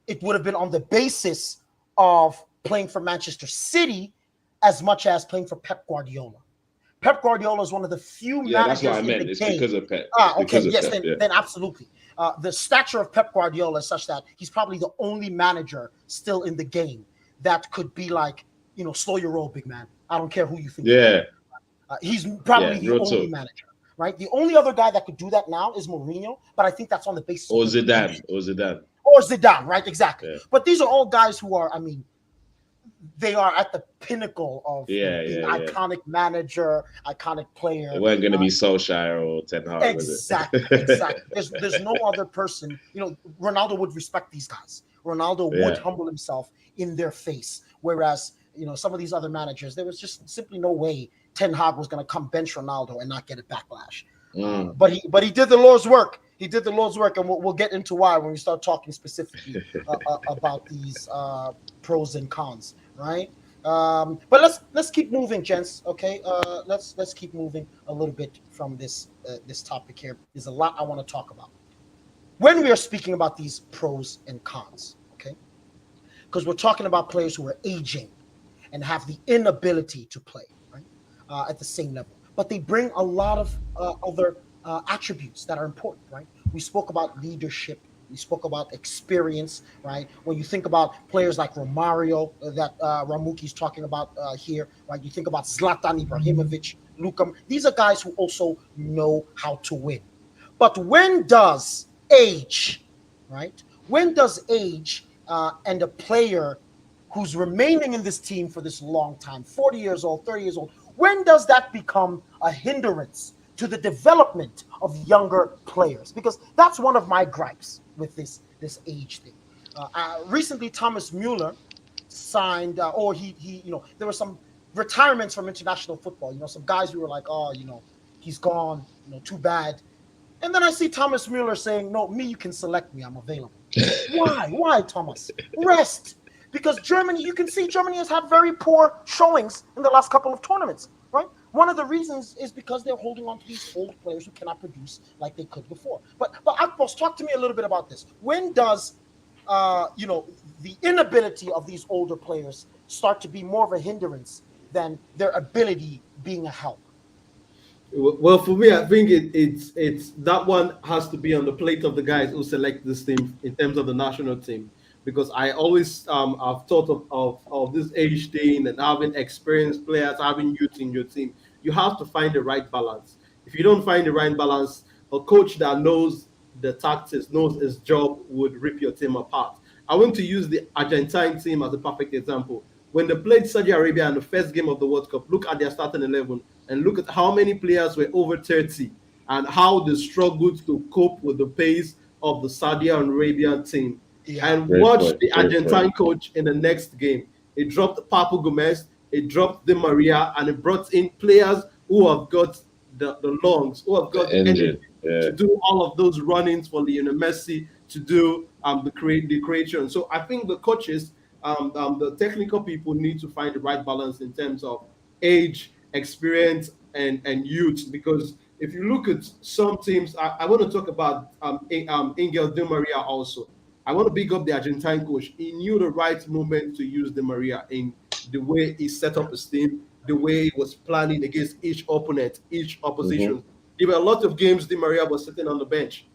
[SPEAKER 1] it would have been on the basis of playing for Manchester City as much as playing for Pep Guardiola. Pep Guardiola is one of the few
[SPEAKER 2] Yeah, that's what I
[SPEAKER 1] managers in
[SPEAKER 2] meant.
[SPEAKER 1] the
[SPEAKER 2] It's
[SPEAKER 1] game.
[SPEAKER 2] because of Pep. It's
[SPEAKER 1] Ah, okay,
[SPEAKER 2] because of
[SPEAKER 1] yes,
[SPEAKER 2] Pep.
[SPEAKER 1] then
[SPEAKER 2] Yeah.
[SPEAKER 1] then absolutely. The stature of Pep Guardiola is such that he's probably the only manager still in the game that could be like, slow your roll, big man. I don't care who you think you are.
[SPEAKER 2] Yeah.
[SPEAKER 1] He's
[SPEAKER 2] Yeah.
[SPEAKER 1] probably the
[SPEAKER 2] Real
[SPEAKER 1] only
[SPEAKER 2] talk.
[SPEAKER 1] manager, right? The only other guy that could do that now is Mourinho, but I think that's on the basis of
[SPEAKER 2] Or Zidane.
[SPEAKER 1] reputation.
[SPEAKER 2] Or Zidane.
[SPEAKER 1] Or Zidane, right? Exactly.
[SPEAKER 2] Yeah.
[SPEAKER 1] But these are all guys who are, I mean, they are at the pinnacle of
[SPEAKER 2] Yeah.
[SPEAKER 1] being
[SPEAKER 2] Yeah. Yeah.
[SPEAKER 1] iconic manager, iconic
[SPEAKER 2] It
[SPEAKER 1] player.
[SPEAKER 2] weren't going to be Solskjaer or Ten Hag, was
[SPEAKER 1] Exactly,
[SPEAKER 2] it?
[SPEAKER 1] exactly. There's no other person. Ronaldo would respect these guys. Ronaldo would
[SPEAKER 2] Yeah.
[SPEAKER 1] humble himself in their face. Whereas, some of these other managers, there was just simply no way Ten Hag was going to come bench Ronaldo and not get a backlash.
[SPEAKER 2] Mm.
[SPEAKER 1] But he did the Lord's work. He did the Lord's work, and we'll get into why when we start talking specifically about these pros and cons, right? But let's keep moving, gents. Okay, let's keep moving a little bit from this topic here. There's a lot I want to talk about when we are speaking about these pros and cons. Okay, because we're talking about players who are aging and have the inability to play, right, at the same level, but they bring a lot of other attributes that are important, right? We spoke about leadership. We spoke about experience, right? When you think about players like Romario that Ramuki's talking about here, right? You think about Zlatan Ibrahimovic, Luka. These are guys who also know how to win. But when does age, right? When does age and a player who's remaining in this team for this long time, 40 years old, 30 years old, when does that become a hindrance to the development of younger players? Because that's one of my gripes with this age thing. Recently, Thomas Mueller signed, or he, there were some retirements from international football. Some guys we were like, oh, he's gone. Too bad. And then I see Thomas Mueller saying, no, me, you can select me. I'm available. Why? Why, Thomas? Rest. Because Germany, you can see Germany has had very poor showings in the last couple of tournaments, right? One of the reasons is because they're holding on to these old players who cannot produce like they could before. But Akbos, talk to me a little bit about this. When does the inability of these older players start to be more of a hindrance than their ability being a help?
[SPEAKER 3] Well, for me, I think it's that one has to be on the plate of the guys who select this team in terms of the national team, because I always I've thought of this age thing and having experienced players, having youth in your team. You have to find the right balance. If you don't find the right balance, a coach that knows the tactics, knows his job, would rip your team apart. I want to use the Argentine team as a perfect example. When they played Saudi Arabia in the first game of the World Cup, look at their starting 11 and look at how many players were over 30 and how they struggled to cope with the pace of the Saudi Arabian team.
[SPEAKER 1] Yeah.
[SPEAKER 3] And
[SPEAKER 2] Great
[SPEAKER 3] watch
[SPEAKER 2] point.
[SPEAKER 3] the
[SPEAKER 2] Great
[SPEAKER 3] Argentine
[SPEAKER 2] point.
[SPEAKER 3] coach in the next game. It dropped Papu Gomez, it dropped Di Maria, and it brought in players who have got the lungs, who have got
[SPEAKER 2] The
[SPEAKER 3] the energy
[SPEAKER 2] engine. Yeah.
[SPEAKER 3] to do all of those run-ins for Lionel Messi, to do the creation. So I think the coaches, the technical people need to find the right balance in terms of age, experience, and youth. Because if you look at some teams, I want to talk about Angel Di Maria also. I want to big up the Argentine coach. He knew the right moment to use Di Maria in the way he set up his team, the way he was planning against each opponent, each
[SPEAKER 2] Mm-hmm.
[SPEAKER 3] opposition. There were a lot of games Di Maria was sitting on the bench,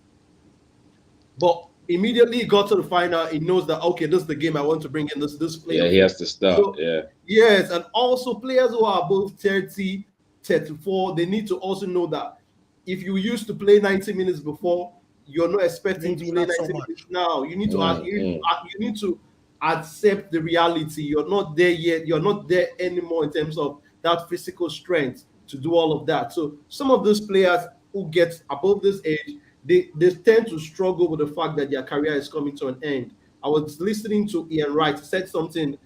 [SPEAKER 3] but immediately he got to the final. He knows that okay, this is the game I want to bring in this player
[SPEAKER 2] Yeah, he
[SPEAKER 3] for.
[SPEAKER 2] has to start.
[SPEAKER 3] So
[SPEAKER 2] Yeah.
[SPEAKER 3] yes, and also players who are above 30, 34, they need to also know that if you used to play 90 minutes before, you're not expecting to
[SPEAKER 1] Maybe
[SPEAKER 3] play
[SPEAKER 1] not so
[SPEAKER 3] 90 minutes
[SPEAKER 1] much.
[SPEAKER 3] now. You need to
[SPEAKER 2] Mm-hmm.
[SPEAKER 3] you need to accept the reality. You're not there yet. You're not there anymore in terms of that physical strength to do all of that. So some of those players who get above this age, they tend to struggle with the fact that their career is coming to an end. I was listening to Ian Wright. He said something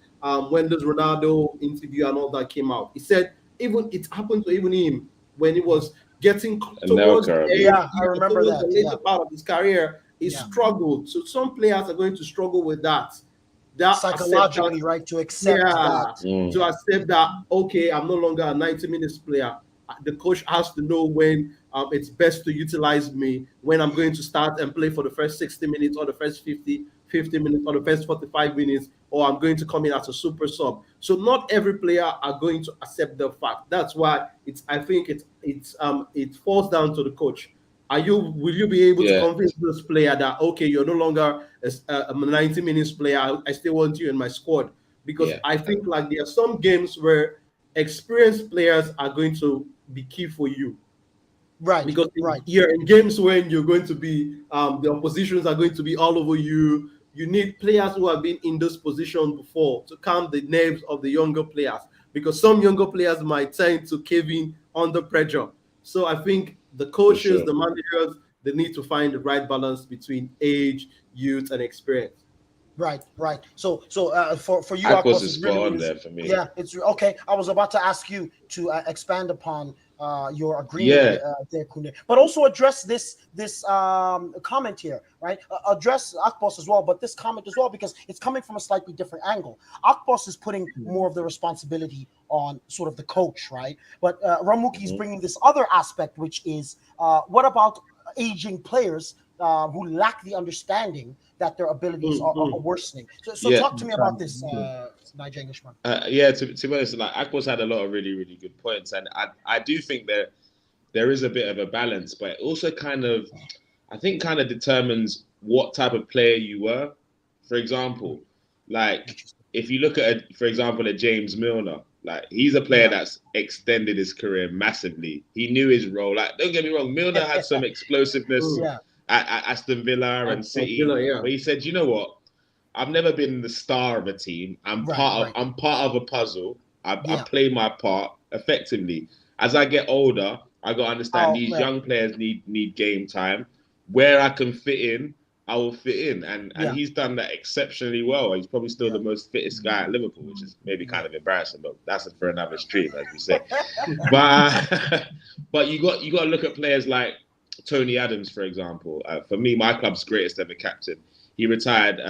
[SPEAKER 3] when this Ronaldo interview and all that came out. He said even it happened to even him when he was getting towards the
[SPEAKER 2] Anelka, I
[SPEAKER 3] end,
[SPEAKER 2] believe.
[SPEAKER 1] Yeah, I remember
[SPEAKER 3] towards the
[SPEAKER 1] that. Yeah.
[SPEAKER 3] later part of his career, he
[SPEAKER 1] Yeah.
[SPEAKER 3] struggled. So some players are going to struggle with that. That acceptance,
[SPEAKER 1] Psychologically, right, to accept
[SPEAKER 3] yeah,
[SPEAKER 1] that.
[SPEAKER 2] Mm.
[SPEAKER 3] to accept that okay, I'm no longer a 90 minutes player. The coach has to know when it's best to utilize me, when I'm going to start and play for the first 60 minutes or the first 50 minutes or the first 45 minutes, or I'm going to come in as a super sub. So not every player are going to accept the fact. That's why I think it falls down to the coach. Will you be able to
[SPEAKER 2] Yeah.
[SPEAKER 3] convince this player that okay, you're no longer a 90 minutes player, I still want you in my squad? Because
[SPEAKER 2] Yeah.
[SPEAKER 3] I think like there are some games where experienced players are going to be key for you,
[SPEAKER 1] Right.
[SPEAKER 3] because
[SPEAKER 1] Right.
[SPEAKER 3] you're in games when you're going to be the oppositions are going to be all over you. You need players who have been in this position before to calm the nerves of the younger players, because some younger players might tend to cave in under pressure. So I think the
[SPEAKER 2] For
[SPEAKER 3] coaches,
[SPEAKER 2] sure.
[SPEAKER 3] the managers, they need to find the right balance between age, youth, and experience.
[SPEAKER 1] Right, right. So for you,
[SPEAKER 2] Aquas
[SPEAKER 1] Akbos,
[SPEAKER 2] is
[SPEAKER 1] it really
[SPEAKER 2] spot on
[SPEAKER 1] is.
[SPEAKER 2] there for me.
[SPEAKER 1] Yeah, it's okay. I was about to ask you to expand upon your agreement
[SPEAKER 2] Yeah.
[SPEAKER 1] there, Kunde, but also address this comment here, right? Address Akbos as well, but this comment as well because it's coming from a slightly different angle. Akbos is putting more of the responsibility on sort of the coach, right? But Ramuki is
[SPEAKER 2] Mhm.
[SPEAKER 1] bringing this other aspect, which is what about aging players who lack the understanding that their abilities are
[SPEAKER 3] Mm.
[SPEAKER 1] worsening. So
[SPEAKER 2] Yeah.
[SPEAKER 1] talk to me about this, Niger Englishman.
[SPEAKER 2] Yeah. To be honest, like Aquas had a lot of really, really good points, and I do think that there is a bit of a balance, but it also kind of, I think, kind of determines what type of player you were. For example, like
[SPEAKER 1] Interesting.
[SPEAKER 2] if you look at, for example, a James Milner, like he's a player
[SPEAKER 1] Yeah.
[SPEAKER 2] that's extended his career massively. He knew his role. Like, don't get me wrong, Milner had some explosiveness
[SPEAKER 3] Mm.
[SPEAKER 1] Yeah.
[SPEAKER 2] at Aston Villa and
[SPEAKER 3] At
[SPEAKER 2] City,
[SPEAKER 3] Villa, yeah.
[SPEAKER 2] but he said, you know what? I've never been the star of a team.
[SPEAKER 1] Right. Right.
[SPEAKER 2] I'm part of a puzzle. I
[SPEAKER 1] Yeah.
[SPEAKER 2] play my part effectively. As I get older, I got to understand
[SPEAKER 1] Oh
[SPEAKER 2] these
[SPEAKER 1] man.
[SPEAKER 2] young players need game time. Where I can fit in, I will fit in, and
[SPEAKER 1] Yeah,
[SPEAKER 2] he's done that exceptionally well. He's probably still
[SPEAKER 1] yeah,
[SPEAKER 2] the most fittest guy at Liverpool, which is maybe kind
[SPEAKER 1] yeah.
[SPEAKER 2] of embarrassing, but that's for another stream, as we say. But but you got to look at players like Tony Adams, for example. For me, my club's greatest ever captain. He retired.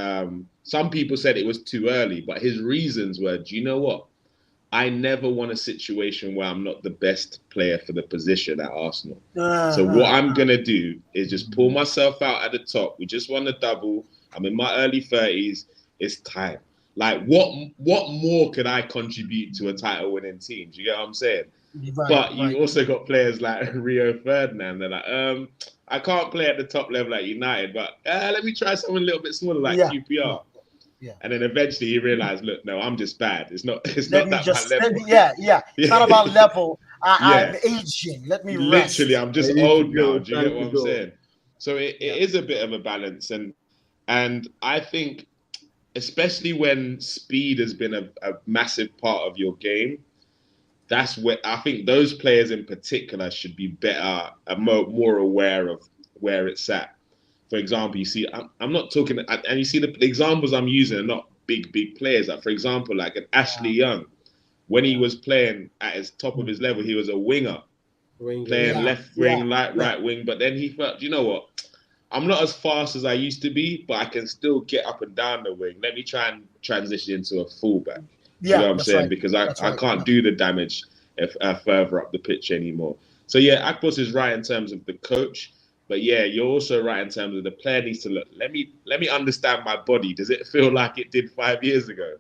[SPEAKER 2] Some people said it was too early, but his reasons were, do you know what? I never want a situation where I'm not the best player for the position at Arsenal. So what
[SPEAKER 1] Uh-huh.
[SPEAKER 2] I'm gonna do is just pull myself out at the top. We just won the double. I'm in my early 30s. It's time. Like what more could I contribute to a title winning team? Do you get what I'm saying?
[SPEAKER 1] Right,
[SPEAKER 2] But you
[SPEAKER 1] right.
[SPEAKER 2] also got players like Rio Ferdinand. They're like, I can't play at the top level at United, but let me try something a little bit smaller like
[SPEAKER 1] Yeah, yeah,
[SPEAKER 2] QPR.
[SPEAKER 1] yeah.
[SPEAKER 2] And then eventually he realized, look, no, I'm just bad. It's not. It's
[SPEAKER 1] Let
[SPEAKER 2] not
[SPEAKER 1] me
[SPEAKER 2] that my
[SPEAKER 1] just let
[SPEAKER 2] level.
[SPEAKER 1] me. Yeah, yeah. It's not about
[SPEAKER 2] Yeah,
[SPEAKER 1] level. I'm
[SPEAKER 2] yeah.
[SPEAKER 1] aging. Let me
[SPEAKER 2] Literally,
[SPEAKER 1] rest.
[SPEAKER 2] I'm
[SPEAKER 3] I
[SPEAKER 2] just
[SPEAKER 3] need to
[SPEAKER 2] old now.
[SPEAKER 3] go.
[SPEAKER 2] Do you get
[SPEAKER 3] Time
[SPEAKER 2] what
[SPEAKER 3] to
[SPEAKER 2] I'm
[SPEAKER 3] go.
[SPEAKER 2] saying? So it
[SPEAKER 1] Yeah.
[SPEAKER 2] is a bit of a balance, and I think especially when speed has been a massive part of your game, that's where I think those players in particular should be better, more aware of where it's at. For example, you see, I'm not talking, and you see the examples I'm using are not big players. Like for example, like an Ashley
[SPEAKER 1] Yeah,
[SPEAKER 2] Young, when he
[SPEAKER 1] yeah,
[SPEAKER 2] was playing at his top of his level, he was a winger
[SPEAKER 3] Winger,
[SPEAKER 2] playing
[SPEAKER 3] yeah.
[SPEAKER 1] yeah,
[SPEAKER 2] left
[SPEAKER 1] yeah,
[SPEAKER 2] wing,
[SPEAKER 1] yeah,
[SPEAKER 2] right wing. But then he felt, you know what? I'm not as fast as I used to be, but I can still get up and down the wing. Let me try and transition into a fullback. Do you know
[SPEAKER 1] yeah.
[SPEAKER 2] what I'm
[SPEAKER 1] That's
[SPEAKER 2] saying?
[SPEAKER 1] right.
[SPEAKER 2] Because
[SPEAKER 1] That's
[SPEAKER 2] I
[SPEAKER 1] right.
[SPEAKER 2] can't
[SPEAKER 1] Yeah.
[SPEAKER 2] do the damage if further up the pitch anymore. So yeah, Akbos is right in terms of the coach, but yeah, you're also right in terms of the player needs to look. Let me understand my body. Does it feel like it did 5 years ago?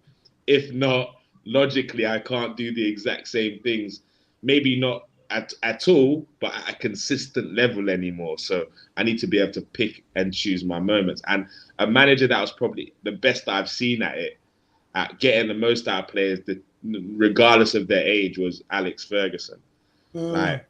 [SPEAKER 2] If not, logically, I can't do the exact same things. Maybe not at all, but at a consistent level anymore. So I need to be able to pick and choose my moments. And a manager that was probably the best I've seen at it, at getting the most out of players, regardless of their age, was Alex Ferguson.
[SPEAKER 1] Mm,
[SPEAKER 2] Like,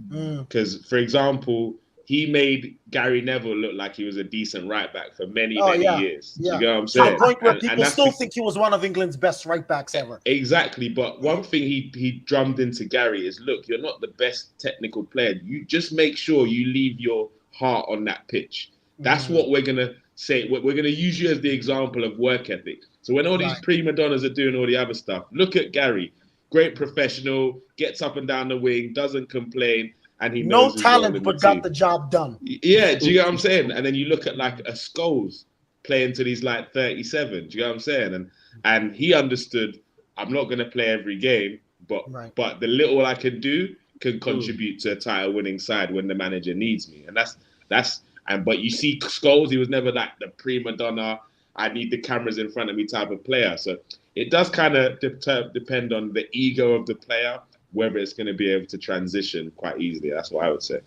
[SPEAKER 1] mm.
[SPEAKER 2] because for example, he made Gary Neville look like he was a decent right back for many,
[SPEAKER 1] Oh
[SPEAKER 2] many
[SPEAKER 1] yeah,
[SPEAKER 2] years. Do you
[SPEAKER 1] yeah.
[SPEAKER 2] get what I'm
[SPEAKER 1] To the
[SPEAKER 2] saying?
[SPEAKER 1] point where
[SPEAKER 2] And
[SPEAKER 1] people
[SPEAKER 2] that's
[SPEAKER 1] still think he was one of England's best right backs ever.
[SPEAKER 2] exactly. But one thing he drummed into Gary is, look, you're not the best technical player. You just make sure you leave your heart on that pitch. That's
[SPEAKER 1] Mm,
[SPEAKER 2] what we're gonna say. We're gonna use you as the example of work ethic. So when all these
[SPEAKER 1] right.
[SPEAKER 2] prima donnas are doing all the other stuff, look at Gary. Great professional, gets up and down the wing, doesn't complain, and he
[SPEAKER 1] No
[SPEAKER 2] knows his role
[SPEAKER 1] talent,
[SPEAKER 2] in the
[SPEAKER 1] but got
[SPEAKER 2] team.
[SPEAKER 1] the job done.
[SPEAKER 2] Yeah, do you get what I'm saying? And then you look at like a Scholes playing till he's like 37. Do you get what I'm saying? And he understood I'm not going to play every game, but
[SPEAKER 1] Right.
[SPEAKER 2] but the little I can do can
[SPEAKER 3] Mm.
[SPEAKER 2] contribute to a title winning side when the manager needs me. And that's and but you see Scholes, he was never like the prima donna. I need the cameras in front of me type of player. So it does kind of depend on the ego of the player, whether it's going to be able to transition quite easily. That's what I would say.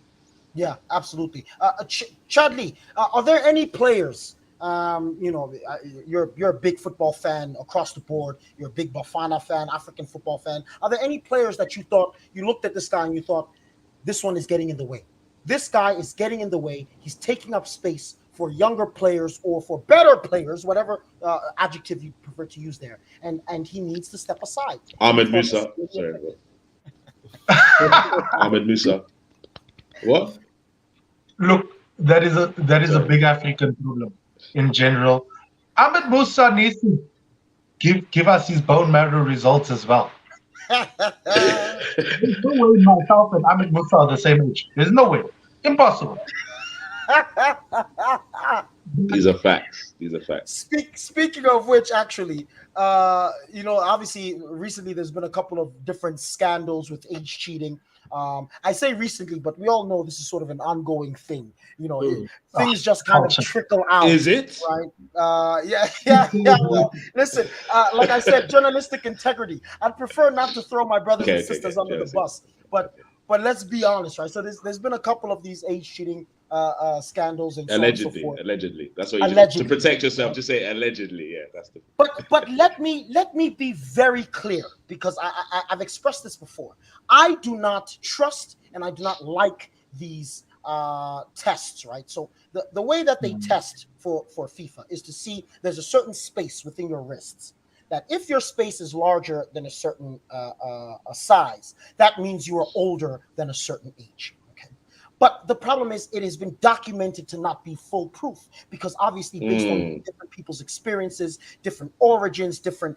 [SPEAKER 1] Yeah, absolutely. Chadley, are there any players? You're a big football fan across the board. You're a big Bafana fan, African football fan. Are there any players that you thought you looked at this guy and you thought this one is getting in the way? This guy is getting in the way. He's taking up space for younger players or for better players, whatever adjective you prefer to use there. And he needs to step aside. And you
[SPEAKER 2] Ahmed
[SPEAKER 1] thought this
[SPEAKER 2] Musa.
[SPEAKER 1] will be
[SPEAKER 2] Sorry,
[SPEAKER 1] effective.
[SPEAKER 2] Ahmed Musa. What?
[SPEAKER 4] Look, that is a
[SPEAKER 2] Sorry.
[SPEAKER 4] big African problem in general. Ahmed Musa needs to give us his bone marrow results as well. There's no way myself and Ahmed Musa are the same age. There's no way. Impossible.
[SPEAKER 2] These are facts. These are facts.
[SPEAKER 1] Speaking of which, actually, obviously, recently there's been a couple of different scandals with age cheating. I say recently, but we all know this is sort of an ongoing thing.
[SPEAKER 3] Mm.
[SPEAKER 4] Ah,
[SPEAKER 1] Things just kind of
[SPEAKER 4] culture.
[SPEAKER 1] trickle out,
[SPEAKER 2] Is it?
[SPEAKER 1] right? Yeah, yeah, yeah. Well, listen, like I said, journalistic integrity. I'd prefer not to throw my brothers and
[SPEAKER 2] Okay.
[SPEAKER 1] sisters under the
[SPEAKER 2] Jealousy.
[SPEAKER 1] bus, but
[SPEAKER 2] Okay.
[SPEAKER 1] let's be honest, right? So there's been a couple of these age cheating scandals and so on and so
[SPEAKER 2] Allegedly.
[SPEAKER 1] forth.
[SPEAKER 2] Allegedly. That's what you just to
[SPEAKER 1] Allegedly,
[SPEAKER 2] protect yourself.
[SPEAKER 1] right?
[SPEAKER 2] Just say allegedly. Yeah, that's the.
[SPEAKER 1] But let me be very clear because I've expressed this before. I do not trust and I do not like these tests, right? So the way that they test for FIFA is to see there's a certain space within your wrists. That if your space is larger than a certain a size, that means you are older than a certain age. Okay, But the problem is, it has been documented to not be foolproof because obviously, based on
[SPEAKER 2] Mm.
[SPEAKER 1] different people's experiences, different origins, different,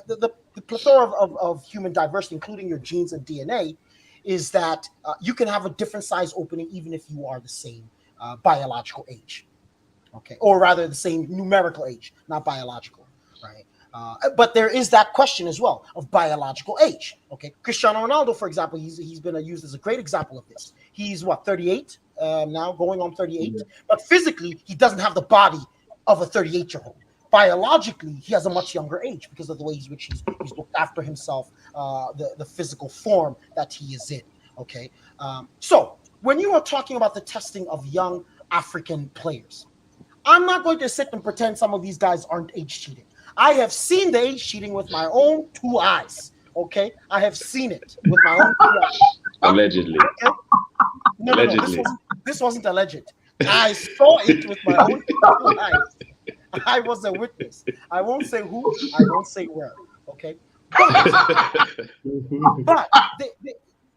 [SPEAKER 1] the plethora of human diversity, including your genes and DNA, is that you can have a different size opening even if you are the same biological age. Okay, or rather the same numerical age, not biological, right? But there is that question as well of biological age. Okay, Cristiano Ronaldo, for example, he's been used as a great example of this. He's what, 38 now, going on 38, but physically he doesn't have the body of a 38-year-old. Biologically, he has a much younger age because of the ways which he's looked after himself, the physical form that he is in. Okay, so when you are talking about the testing of young African players, I'm not going to sit and pretend some of these guys aren't age cheating. I have seen the age cheating with my own two eyes. Okay, I have seen it with my own two eyes.
[SPEAKER 2] Allegedly.
[SPEAKER 1] Okay, no, no, no.
[SPEAKER 2] Allegedly.
[SPEAKER 1] This wasn't alleged. I saw it with my own two eyes. I was a witness. I won't say who. I won't say where. Okay, but but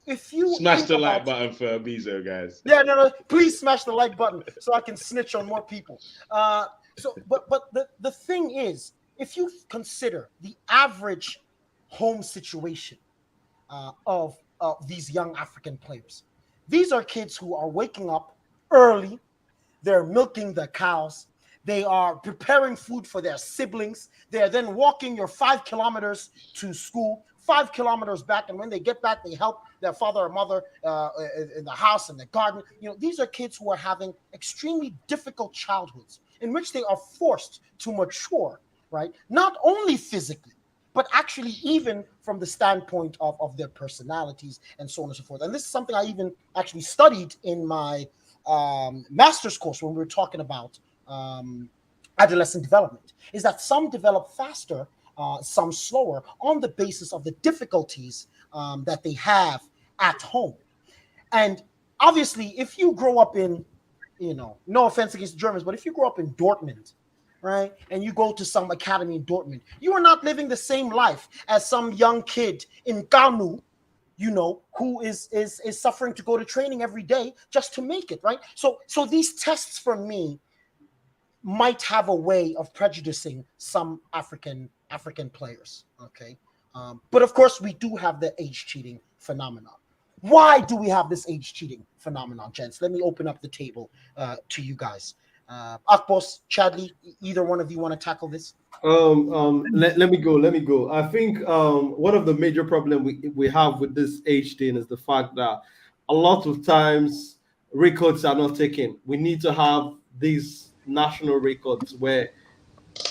[SPEAKER 1] if you
[SPEAKER 2] Smash
[SPEAKER 1] think
[SPEAKER 2] the
[SPEAKER 1] about,
[SPEAKER 2] like button for Abizo, guys.
[SPEAKER 1] yeah, no, no. Please smash the like button so I can snitch on more people. But the thing is, if you consider the average home situation of these young African players, these are kids who are waking up early, they're milking the cows. They are preparing food for their siblings. They are then walking your 5 kilometers to school, 5 kilometers back. And when they get back, they help their father or mother in the house and the garden. These are kids who are having extremely difficult childhoods in which they are forced to mature, right? Not only physically, but actually even from the standpoint of their personalities and so on and so forth. And this is something I even actually studied in my master's course when we were talking about adolescent development, is that some develop faster, some slower, on the basis of the difficulties that they have at home. And obviously, if you grow up in, no offense against the Germans, but if you grow up in Dortmund, right, and you go to some academy in Dortmund, you are not living the same life as some young kid in Kanu, who is suffering to go to training every day just to make it, right? So these tests for me might have a way of prejudicing some African players. Okay, but of course we do have the age cheating phenomenon. Why do we have this age cheating phenomenon, gents? Let me open up the table to you guys. Akbos, Chadley, either one of you want to tackle this?
[SPEAKER 3] Let me go. Let me go. I think one of the major problem we have with this age thing is the fact that a lot of times records are not taken. We need to have these national records where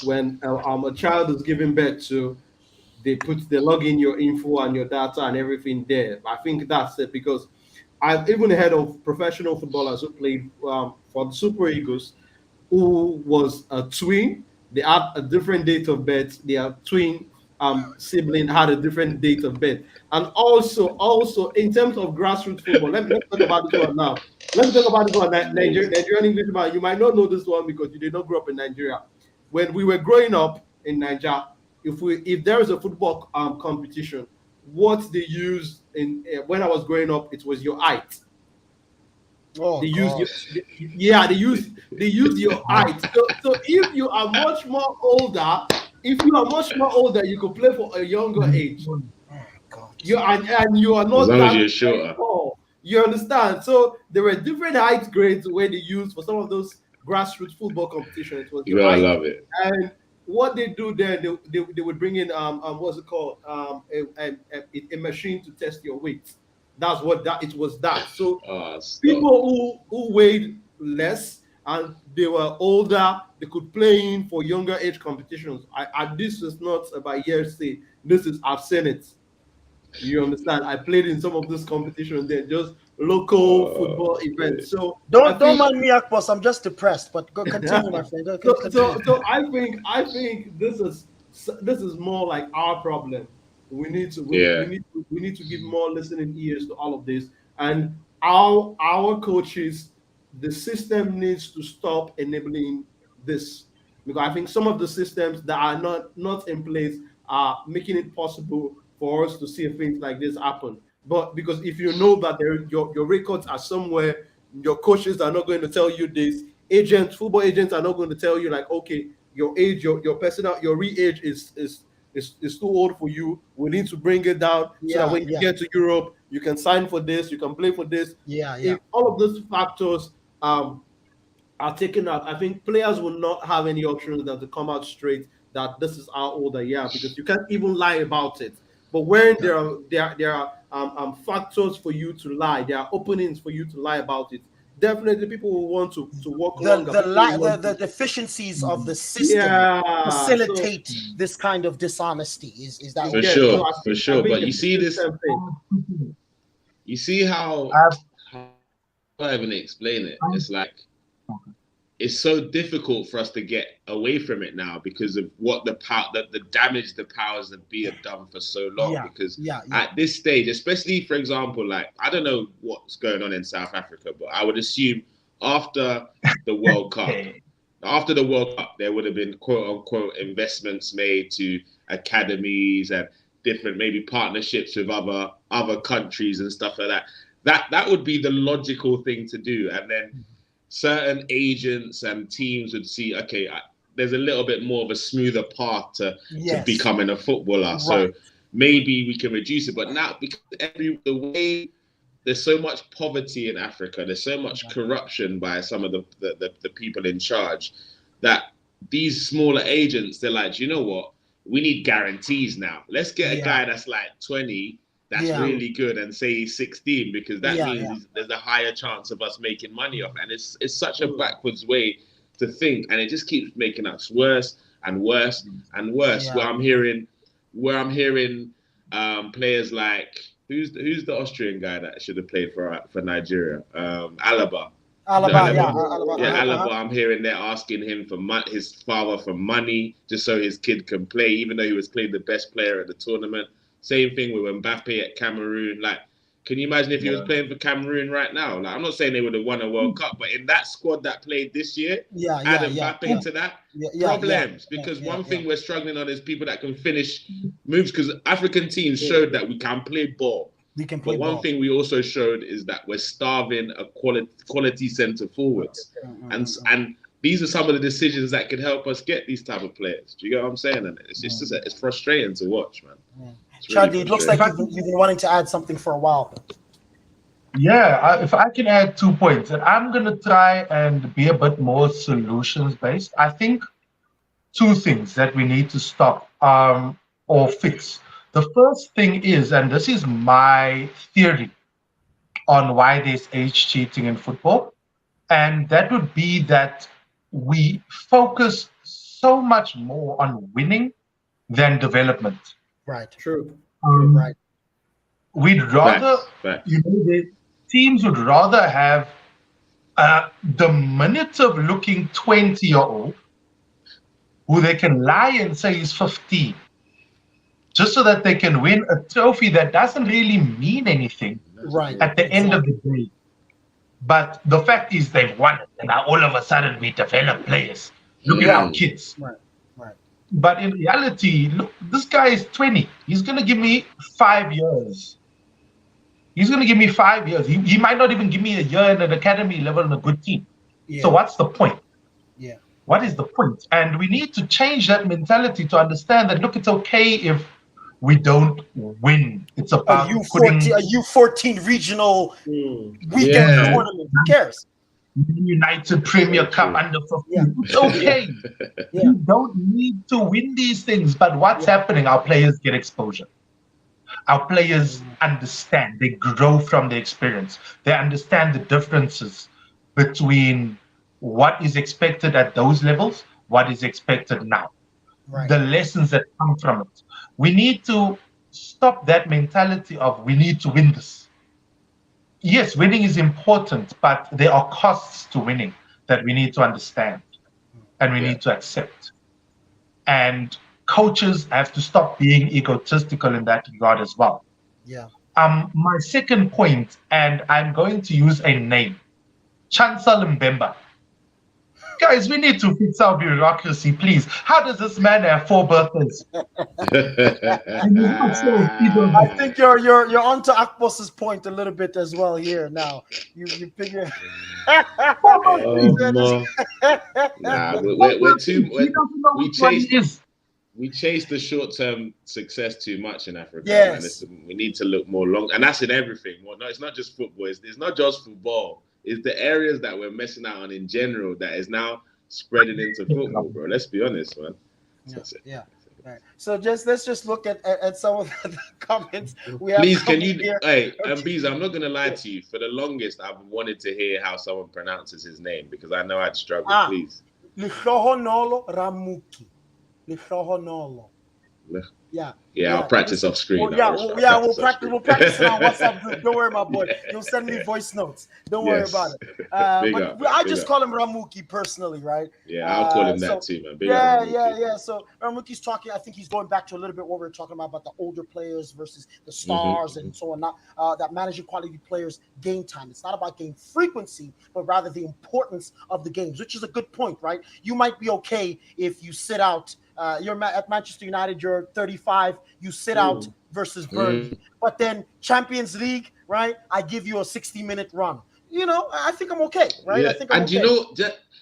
[SPEAKER 3] when a child is giving birth to, they log in your info and your data and everything there. I think that's it because I've even heard of professional footballers who played for the Super Eagles who was a twin. They had a different date of birth. Their twin sibling had a different date of birth. And also in terms of grassroots football, let's talk about this one now. Let's talk about this one. Nigerian English man. You might not know this one because you did not grow up in Nigeria. When we were growing up in Nigeria, if there is a football competition, what they use in when I was growing up, it was your height.
[SPEAKER 1] Oh
[SPEAKER 3] They use
[SPEAKER 1] God.
[SPEAKER 3] your, yeah, they use your height. So if you are much more older, you could play for a younger age.
[SPEAKER 1] Oh God.
[SPEAKER 3] And you are
[SPEAKER 2] As
[SPEAKER 3] not
[SPEAKER 2] long as
[SPEAKER 3] that
[SPEAKER 2] you're
[SPEAKER 3] very
[SPEAKER 2] shorter.
[SPEAKER 3] tall. You understand? So there were different height grades where they used for some of those grassroots football competitions. It was
[SPEAKER 2] You
[SPEAKER 3] your
[SPEAKER 2] gotta
[SPEAKER 3] height.
[SPEAKER 2] love it.
[SPEAKER 3] And what they do there, they would bring in what's it called, a machine to test your weight. That's what that it was that. So
[SPEAKER 2] Oh, stop.
[SPEAKER 3] people who weighed less and they were older, they could play in for younger age competitions. And this is not about hearsay. This is I've seen it. You understand? I played in some of these competitions. They're just local football
[SPEAKER 2] Okay.
[SPEAKER 3] events. So I
[SPEAKER 1] Don't
[SPEAKER 3] think
[SPEAKER 1] mind me, Akbos. I'm just depressed. But go continue, my friend.
[SPEAKER 3] so,
[SPEAKER 1] Continue.
[SPEAKER 3] so I think this is more like our problem. We need to we need, we
[SPEAKER 2] Yeah.
[SPEAKER 3] need to we need to give more listening ears to all of this, and our coaches, the system needs to stop enabling this because I think some of the systems that are not in place are making it possible for us to see things like this happen. But because if you know that your records are somewhere, your coaches are not going to tell you this. Agents, football agents are not going to tell you like, okay, your age, your personal, your re-age is too old for you. We need to bring it down so that
[SPEAKER 1] Yeah,
[SPEAKER 3] when you
[SPEAKER 1] yeah,
[SPEAKER 3] get to Europe, you can sign for this, you can play for this.
[SPEAKER 1] yeah, yeah.
[SPEAKER 3] If all of those factors are taken out, I think players will not have any options than to come out straight that this is how old I am, because you can't even lie about it. But when there are factors for you to lie, there are openings for you to lie about it. Definitely, people will want to work longer. People will want
[SPEAKER 1] The
[SPEAKER 3] to,
[SPEAKER 1] deficiencies of the system
[SPEAKER 3] yeah. So
[SPEAKER 1] facilitate this kind of dishonesty. Is that
[SPEAKER 2] For
[SPEAKER 1] what you're
[SPEAKER 3] yeah,
[SPEAKER 1] saying?
[SPEAKER 3] so
[SPEAKER 2] sure, for
[SPEAKER 3] I
[SPEAKER 2] sure.
[SPEAKER 3] think
[SPEAKER 2] But
[SPEAKER 3] it's
[SPEAKER 2] you
[SPEAKER 3] a
[SPEAKER 2] see this,
[SPEAKER 3] system thing.
[SPEAKER 2] you see
[SPEAKER 4] I've,
[SPEAKER 2] how I even explain it.
[SPEAKER 4] I've,
[SPEAKER 2] It's like it's so difficult for us to get away from it now because of what the damage the powers that be have done for so long.
[SPEAKER 1] Yeah,
[SPEAKER 2] Because
[SPEAKER 1] yeah, yeah,
[SPEAKER 2] at this stage, especially for example, like I don't know what's going on in South Africa, but I would assume after the World Cup,
[SPEAKER 4] okay.
[SPEAKER 2] after the World Cup, there would have been quote unquote investments made to academies and different maybe partnerships with other countries and stuff like that. That would be the logical thing to do, and then certain agents and teams would see, okay, there's a little bit more of a smoother path to
[SPEAKER 1] yes,
[SPEAKER 2] becoming a footballer.
[SPEAKER 1] right,
[SPEAKER 2] So maybe we can reduce it. But now, because the way there's so much poverty in Africa, there's so much corruption by some of the people in charge that these smaller agents, they're like, you know what? We need guarantees now. Let's get a
[SPEAKER 1] yeah,
[SPEAKER 2] guy that's like 20 that's
[SPEAKER 1] yeah,
[SPEAKER 2] really good and say he's 16 because that
[SPEAKER 1] yeah,
[SPEAKER 2] means
[SPEAKER 1] yeah,
[SPEAKER 2] there's a higher chance of us making money off. And it's such a
[SPEAKER 3] Mm.
[SPEAKER 2] backwards way to think, and it just keeps making us worse and worse and worse.
[SPEAKER 1] yeah.
[SPEAKER 2] Where I'm hearing players like who's the Austrian guy that should have played for Nigeria? Alaba. The
[SPEAKER 1] Alaba, yeah,
[SPEAKER 2] Alaba.
[SPEAKER 1] Alaba,
[SPEAKER 2] Yeah,
[SPEAKER 1] uh-huh.
[SPEAKER 2] Alaba. I'm hearing they're asking him for his father for money just so his kid can play, even though he was clearly the best player at the tournament. Same thing with Mbappe at Cameroon. Like, can you imagine if he was
[SPEAKER 4] Yeah.
[SPEAKER 2] playing for Cameroon right now? Like, I'm not saying they would have won a World Cup, but in that squad that played this year,
[SPEAKER 1] Yeah,
[SPEAKER 2] add
[SPEAKER 1] yeah, yeah,
[SPEAKER 2] Mbappe to that,
[SPEAKER 1] yeah, yeah, yeah,
[SPEAKER 2] problems.
[SPEAKER 1] yeah,
[SPEAKER 2] Because
[SPEAKER 1] yeah,
[SPEAKER 2] one
[SPEAKER 1] yeah.
[SPEAKER 2] thing we're struggling on is people that can finish moves. Because African teams
[SPEAKER 3] Yeah.
[SPEAKER 2] showed that we can play ball.
[SPEAKER 1] We can play
[SPEAKER 2] But one
[SPEAKER 1] ball.
[SPEAKER 2] thing we also showed is that we're starving a quality centre forwards, and these are some of the decisions that could help us get these type of players. Do you get what I'm saying? And it's just it's frustrating to watch, man. It's really
[SPEAKER 1] Chadley, it looks
[SPEAKER 2] frustrating.
[SPEAKER 1] like you've been wanting to add something for a while.
[SPEAKER 4] Yeah, if I can add 2 points, and I'm going to try and be a bit more solutions based. I think two things that we need to stop or fix. The first thing is, and this is my theory on why there's age cheating in football, and that would be that we focus so much more on winning than development.
[SPEAKER 1] Right,
[SPEAKER 3] True.
[SPEAKER 1] right.
[SPEAKER 4] We'd rather,
[SPEAKER 2] Facts.
[SPEAKER 4] the teams would rather have diminutive looking 20-year-old who they can lie and say he's 15, just so that they can win a trophy that doesn't really mean anything
[SPEAKER 1] Right.
[SPEAKER 4] at the end of the day. But the fact is they've won it, and now all of a sudden we develop players. Look at our kids.
[SPEAKER 1] Right, right.
[SPEAKER 4] But in reality, look, this guy is 20. He's going to give me 5 years. He's going to give me 5 years. He might not even give me a year in an academy level in a good team.
[SPEAKER 1] Yeah.
[SPEAKER 4] So what's the point?
[SPEAKER 1] Yeah.
[SPEAKER 4] What is the point? And we need to change that mentality to understand that, look, it's okay if we don't win. It's about
[SPEAKER 1] A
[SPEAKER 4] putting
[SPEAKER 1] U14 regional
[SPEAKER 3] Mm.
[SPEAKER 1] weekend
[SPEAKER 2] Yeah.
[SPEAKER 1] tournament. Who cares?
[SPEAKER 4] United Premier Cup under 15.
[SPEAKER 1] Yeah.
[SPEAKER 4] It's okay.
[SPEAKER 1] Yeah.
[SPEAKER 4] You don't need to win these things. But what's happening? Our players get exposure. Our players understand. They grow from the experience. They understand the differences between what is expected at those levels, what is expected now.
[SPEAKER 1] Right.
[SPEAKER 4] The lessons that come from it. We need to stop that mentality of we need to win this. Yes, winning is important, but there are costs to winning that we need to understand and we need to accept. And coaches have to stop being egotistical in that regard as well.
[SPEAKER 1] Yeah.
[SPEAKER 4] My second point, and I'm going to use a name, Chancellor Mbemba. Guys, we need to fix our bureaucracy, please. How does this man have 4 birthdays? And he's not sure if either of
[SPEAKER 1] I
[SPEAKER 4] them.
[SPEAKER 1] think you're onto Akbos's point a little bit as well here. Now you figure.
[SPEAKER 4] Four
[SPEAKER 2] Oh,
[SPEAKER 4] birthdays.
[SPEAKER 2] no. Nah,
[SPEAKER 4] Four
[SPEAKER 2] we're too.
[SPEAKER 4] birthdays. He doesn't know
[SPEAKER 2] We
[SPEAKER 4] which one
[SPEAKER 2] chased
[SPEAKER 4] he is.
[SPEAKER 2] we chase the short-term success too much in Africa, man.
[SPEAKER 1] Yes.
[SPEAKER 2] We need to look more long, and that's in everything. Well, no, it's not just football. It's not just football. It's the areas that we're missing out on in general that is now spreading into football, bro. Let's be honest, man.
[SPEAKER 1] Yeah.
[SPEAKER 2] That's it.
[SPEAKER 1] Yeah. Right. So let's just look at some of the comments we have.
[SPEAKER 2] Please, can
[SPEAKER 1] coming
[SPEAKER 2] you?
[SPEAKER 1] here.
[SPEAKER 2] Hey,
[SPEAKER 1] Okay.
[SPEAKER 2] Bees, I'm not gonna lie to you. For the longest, I've wanted to hear how someone pronounces his name because I know I'd struggle. Please.
[SPEAKER 1] Lishohonolo Ramuki. Lishohonolo. Yeah.
[SPEAKER 2] Yeah, I'll practice off screen.
[SPEAKER 1] Yeah,
[SPEAKER 2] I'll
[SPEAKER 1] we'll practice. We'll practice it on WhatsApp group. Don't worry, my boy. You'll send me voice notes. Don't worry about it. I just call him Ramuki personally, right?
[SPEAKER 2] Yeah, I'll call him that too, man.
[SPEAKER 1] Yeah. So Ramuki's talking. I think he's going back to a little bit what we were talking about the older players versus the stars and so on. Not that managing quality players game time. It's not about game frequency, but rather the importance of the games, which is a good point, right? You might be okay if you sit out. You're at Manchester United, you're 35, you sit out versus Burnley. But then Champions League, right? I give you a 60-minute run. You know, I think I'm okay, right?
[SPEAKER 2] Yeah.
[SPEAKER 1] I think I'm okay.
[SPEAKER 2] You know,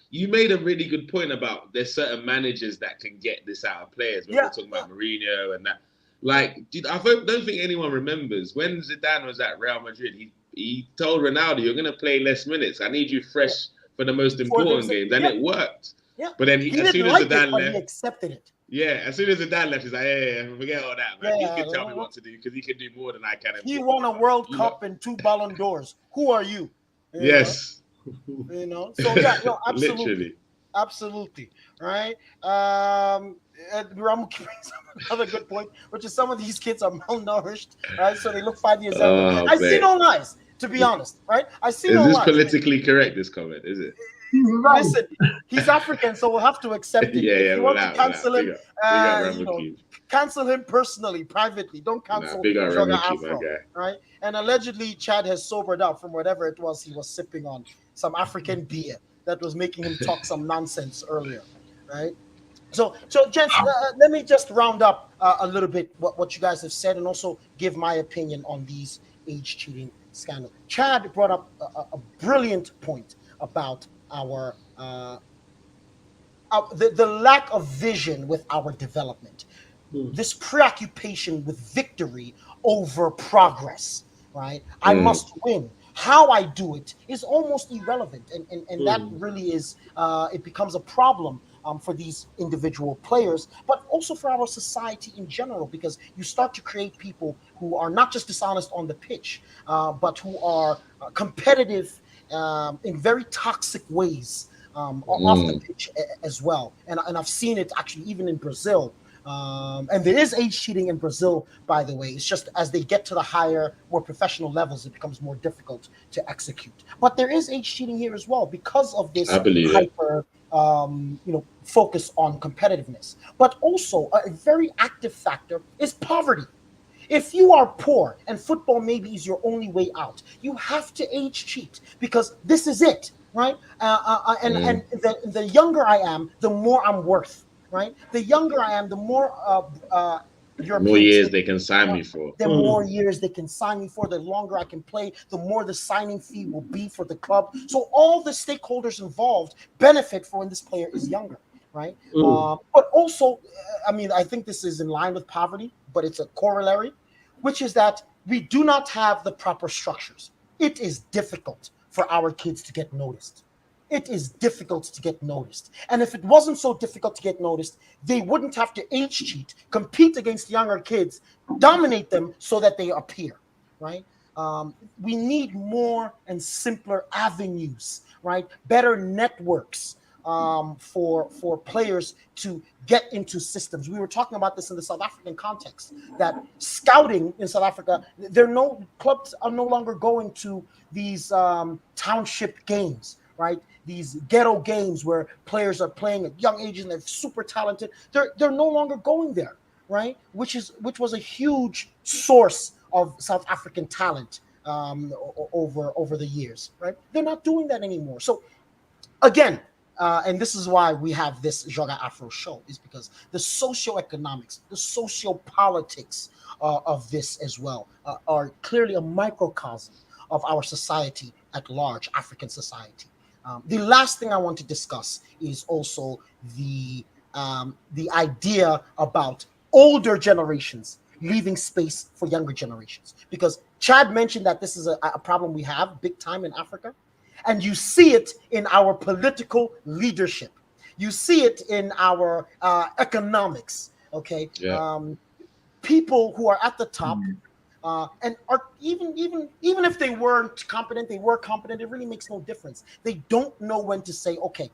[SPEAKER 2] you made a really good point about there's certain managers that can get this out of players. We're talking about Mourinho and that. Like, I don't think anyone remembers when Zidane was at Real Madrid. He told Ronaldo, "You're going to play less minutes. I need you fresh for the most important games," and it worked.
[SPEAKER 1] Yeah.
[SPEAKER 2] But then
[SPEAKER 1] he
[SPEAKER 2] as soon
[SPEAKER 1] didn't
[SPEAKER 2] as
[SPEAKER 1] like
[SPEAKER 2] Zidane
[SPEAKER 1] it, but
[SPEAKER 2] left,
[SPEAKER 1] he accepted it.
[SPEAKER 2] Yeah, as soon as Zidane left, he's like, yeah, forget all that, man.
[SPEAKER 1] Yeah,
[SPEAKER 2] he can tell me what to do because he can do more than I can.
[SPEAKER 1] He won a World Cup and 2 Ballon d'Ors. Who are you?
[SPEAKER 2] Yes.
[SPEAKER 1] You know? So, yeah, no, absolutely.
[SPEAKER 2] Literally.
[SPEAKER 1] Absolutely. Right? Ramuki brings up another good point, which is some of these kids are malnourished, right? So they look 5 years younger. I see no lies, to be honest, right? I see no lies.
[SPEAKER 2] Is this politically correct, this comment, is it?
[SPEAKER 1] Listen, he's African, so we'll have to accept it. If you want to cancel him, cancel him personally, privately. Don't cancel Joga Afro, right? And allegedly, Chad has sobered up from whatever it was he was sipping on, some African beer that was making him talk some nonsense earlier, right? So gents, let me just round up a little bit what you guys have said and also give my opinion on these age cheating scandals. Chad brought up a brilliant point about our the lack of vision with our development, this preoccupation with victory over progress, right? I must win. How I do it is almost irrelevant, and that really is it becomes a problem for these individual players, but also for our society in general, because you start to create people who are not just dishonest on the pitch, but who are competitive in very toxic ways off the pitch as well. And I've seen it actually even in Brazil. And there is age cheating in Brazil, by the way. It's just as they get to the higher, more professional levels, it becomes more difficult to execute. But there is age cheating here as well because of this hyper focus on competitiveness. But also a very active factor is poverty. If you are poor and football maybe is your only way out, you have to age cheat because this is it, right? And the younger I am, the more I'm worth, right? The younger I am, the more
[SPEAKER 2] more years they can sign me for.
[SPEAKER 1] The more years they can sign me for, the longer I can play, the more the signing fee will be for the club. So all the stakeholders involved benefit for when this player is younger, right? But also, I mean, I think this is in line with poverty, but it's a corollary, which is that we do not have the proper structures. It is difficult for our kids to get noticed. It is difficult to get noticed. And if it wasn't so difficult to get noticed, they wouldn't have to age cheat, compete against younger kids, dominate them so that they appear, right? We need more and simpler avenues, right? Better networks for players to get into systems. We were talking about this in the South African context, that scouting in South Africa, clubs are no longer going to these township games, right? These ghetto games where players are playing at young ages and they're super talented. They're no longer going there, right? Which was a huge source of South African talent over the years, right? They're not doing that anymore. So again, and this is why we have this Joga Afro show, is because the socioeconomics, the sociopolitics of this as well are clearly a microcosm of our society at large, African society. The last thing I want to discuss is also the idea about older generations leaving space for younger generations. Because Chad mentioned that this is a problem we have big time in Africa, and you see it in our political leadership. You see it in our economics. Okay,
[SPEAKER 2] Yeah.
[SPEAKER 1] people who are at the top and are even if they weren't competent, they were competent. It really makes no difference. They don't know when to say, okay,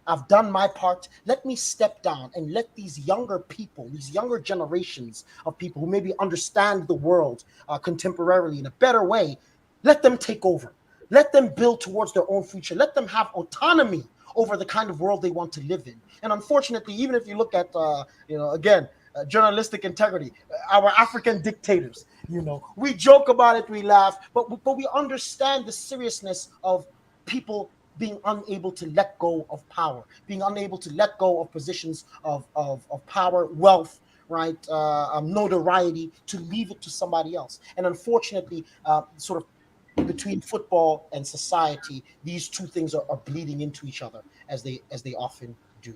[SPEAKER 1] I've done my part. Let me step down and let these younger people, these younger generations of people who maybe understand the world contemporarily in a better way, let them take over. Let them build towards their own future. Let them have autonomy over the kind of world they want to live in. And unfortunately, even if you look at, again, journalistic integrity, our African dictators, we joke about it, we laugh, but we understand the seriousness of people being unable to let go of power, being unable to let go of positions of power, wealth, right, notoriety, to leave it to somebody else. And unfortunately, sort of between football and society, these two things are bleeding into each other as they often do.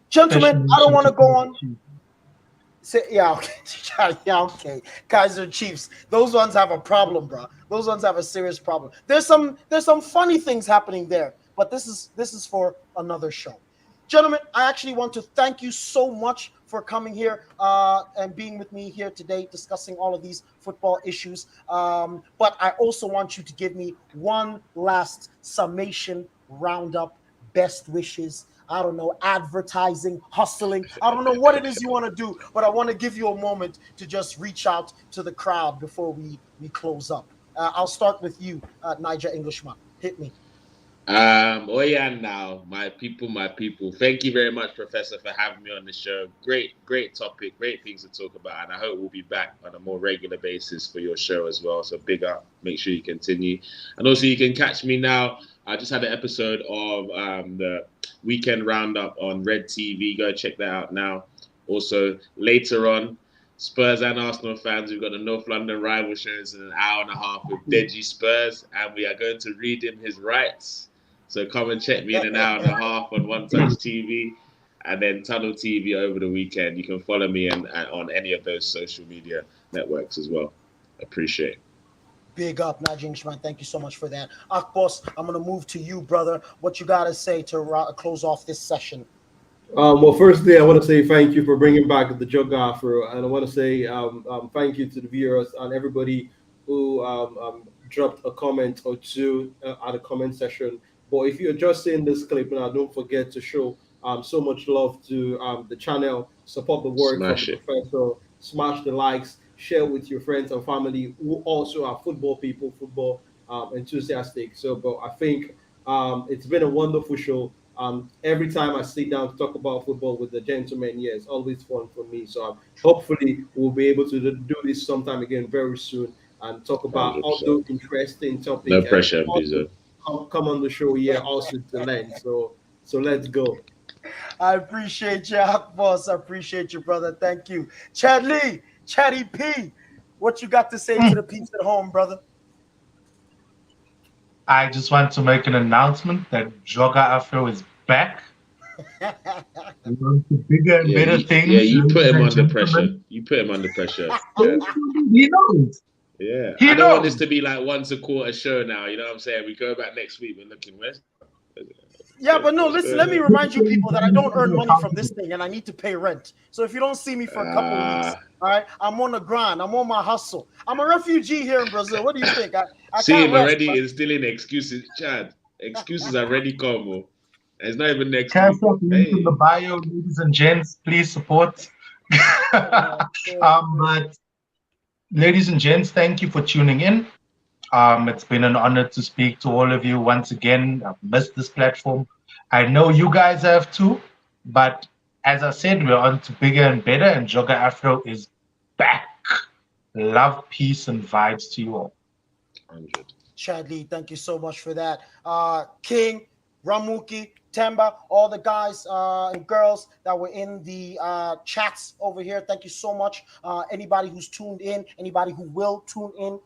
[SPEAKER 1] Gentlemen,
[SPEAKER 4] Especially
[SPEAKER 1] I don't want to
[SPEAKER 4] to
[SPEAKER 1] go on. Say, yeah, okay. Yeah, okay. Kaiser Chiefs. Those ones have a problem, bro. Those ones have a serious problem. There's some funny things happening there, but this is for another show. Gentlemen, I actually want to thank you so much for coming here and being with me here today, discussing all of these football issues. But I also want you to give me one last summation, roundup, best wishes. I don't know, advertising, hustling. I don't know what it is you want to do, but I want to give you a moment to just reach out to the crowd before we close up. I'll start with you, Niger Englishman. Hit me.
[SPEAKER 2] Oh yeah, now my people, my people. Thank you very much, Professor, for having me on the show. Great topic, great things to talk about, and I hope we'll be back on a more regular basis for your show as well. So big up, make sure you continue, and also you can catch me now. I just had an episode of the weekend roundup on Red TV. Go check that out now. Also later on, Spurs and Arsenal fans, we've got the North London rival shows in an hour and a half with Deji Spurs, and we are going to read him his rights. So come and check me in an hour and a half on One Touch TV and then Tunnel TV over the weekend. You can follow me on any of those social media networks as well. Appreciate it.
[SPEAKER 1] Big up, Najee Shman. Thank you so much for that. Akbos, I'm going to move to you, brother. What you got to say to close off this session?
[SPEAKER 3] Well, firstly, I want to say thank you for bringing back the Jug Afro, and I want to say thank you to the viewers and everybody who dropped a comment or two at the comment section. But if you're just seeing this clip now, don't forget to show so much love to the channel, support the work from the
[SPEAKER 2] Smash it.
[SPEAKER 3] professor, smash the likes, share with your friends and family who also are football people, football enthusiastic. So, but I think it's been a wonderful show. Every time I sit down to talk about football with the gentlemen, yeah, it's always fun for me. So hopefully we'll be able to do this sometime again very soon and talk about all
[SPEAKER 2] 100%.
[SPEAKER 3] those interesting
[SPEAKER 2] No
[SPEAKER 3] topic and
[SPEAKER 2] pressure,
[SPEAKER 3] also
[SPEAKER 2] Bizo.
[SPEAKER 3] come on the show here also to learn. So let's go.
[SPEAKER 1] I appreciate you, Akbos. I appreciate you, brother. Thank you. Chad Lee, Chatty P, what you got to say to the peeps at home, brother?
[SPEAKER 4] I just want to make an announcement that Joga Afro is back. We want to bigger and
[SPEAKER 2] Yeah,
[SPEAKER 4] better things,
[SPEAKER 2] you put
[SPEAKER 4] ladies
[SPEAKER 2] him
[SPEAKER 4] and
[SPEAKER 2] under pressure.
[SPEAKER 4] gentlemen.
[SPEAKER 2] You put him under pressure, Chad.
[SPEAKER 4] He knows.
[SPEAKER 2] Yeah,
[SPEAKER 4] He
[SPEAKER 2] I don't want this
[SPEAKER 4] knows.
[SPEAKER 2] to be like once a quarter show now. You know what I'm saying? We go back next week. We're looking west.
[SPEAKER 1] Yeah, but no,
[SPEAKER 2] What's
[SPEAKER 1] listen,
[SPEAKER 2] going
[SPEAKER 1] let me
[SPEAKER 2] on?
[SPEAKER 1] remind you people that I don't earn money from this
[SPEAKER 4] Accountable.
[SPEAKER 1] thing and I need to pay rent. So if you don't see me for a couple of weeks,
[SPEAKER 2] Ah,
[SPEAKER 1] all right, I'm on the grind. I'm on my hustle. I'm a refugee here in Brazil. What do you think? I
[SPEAKER 2] see
[SPEAKER 1] can't
[SPEAKER 2] him
[SPEAKER 1] rest,
[SPEAKER 2] already
[SPEAKER 1] man.
[SPEAKER 2] instilling excuses, Chad. Excuses already come. Oh. It's not even next
[SPEAKER 4] Cash
[SPEAKER 2] week.
[SPEAKER 4] App link in the
[SPEAKER 2] Hey,
[SPEAKER 4] bio, ladies and gents. Please support.
[SPEAKER 1] Man.
[SPEAKER 4] But ladies and gents, thank you for tuning in. It's been an honor to speak to all of you once again. I've missed this platform. I know you guys have too, but as I said, we're on to bigger and better, and Joga Afro is back. Love, peace, and vibes to you all.
[SPEAKER 2] 100.
[SPEAKER 1] Chad Lee, thank you so much for that. King, Ramuki, Temba, all the guys and girls that were in the chats over here. Thank you so much. Anybody who's tuned in, anybody who will tune in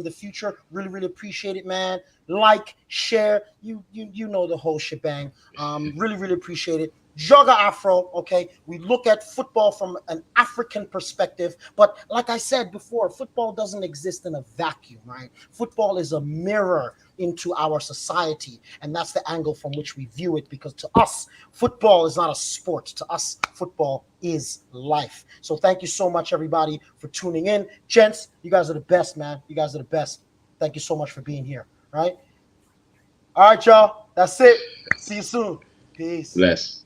[SPEAKER 1] the future, really, really appreciate it, man. Like, share, you know the whole shebang. Really, really appreciate it. Joga Afro, okay? We look at football from an African perspective, but like I said before, football doesn't exist in a vacuum, right? Football is a mirror into our society, and that's the angle from which we view it, because to us, football is not a sport. To us, football is life. So thank you so much, everybody, for tuning in. Gents, you guys are the best, man. You guys are the best. Thank you so much for being here, right? All right, y'all. That's it. See you soon. Peace.
[SPEAKER 2] Bless.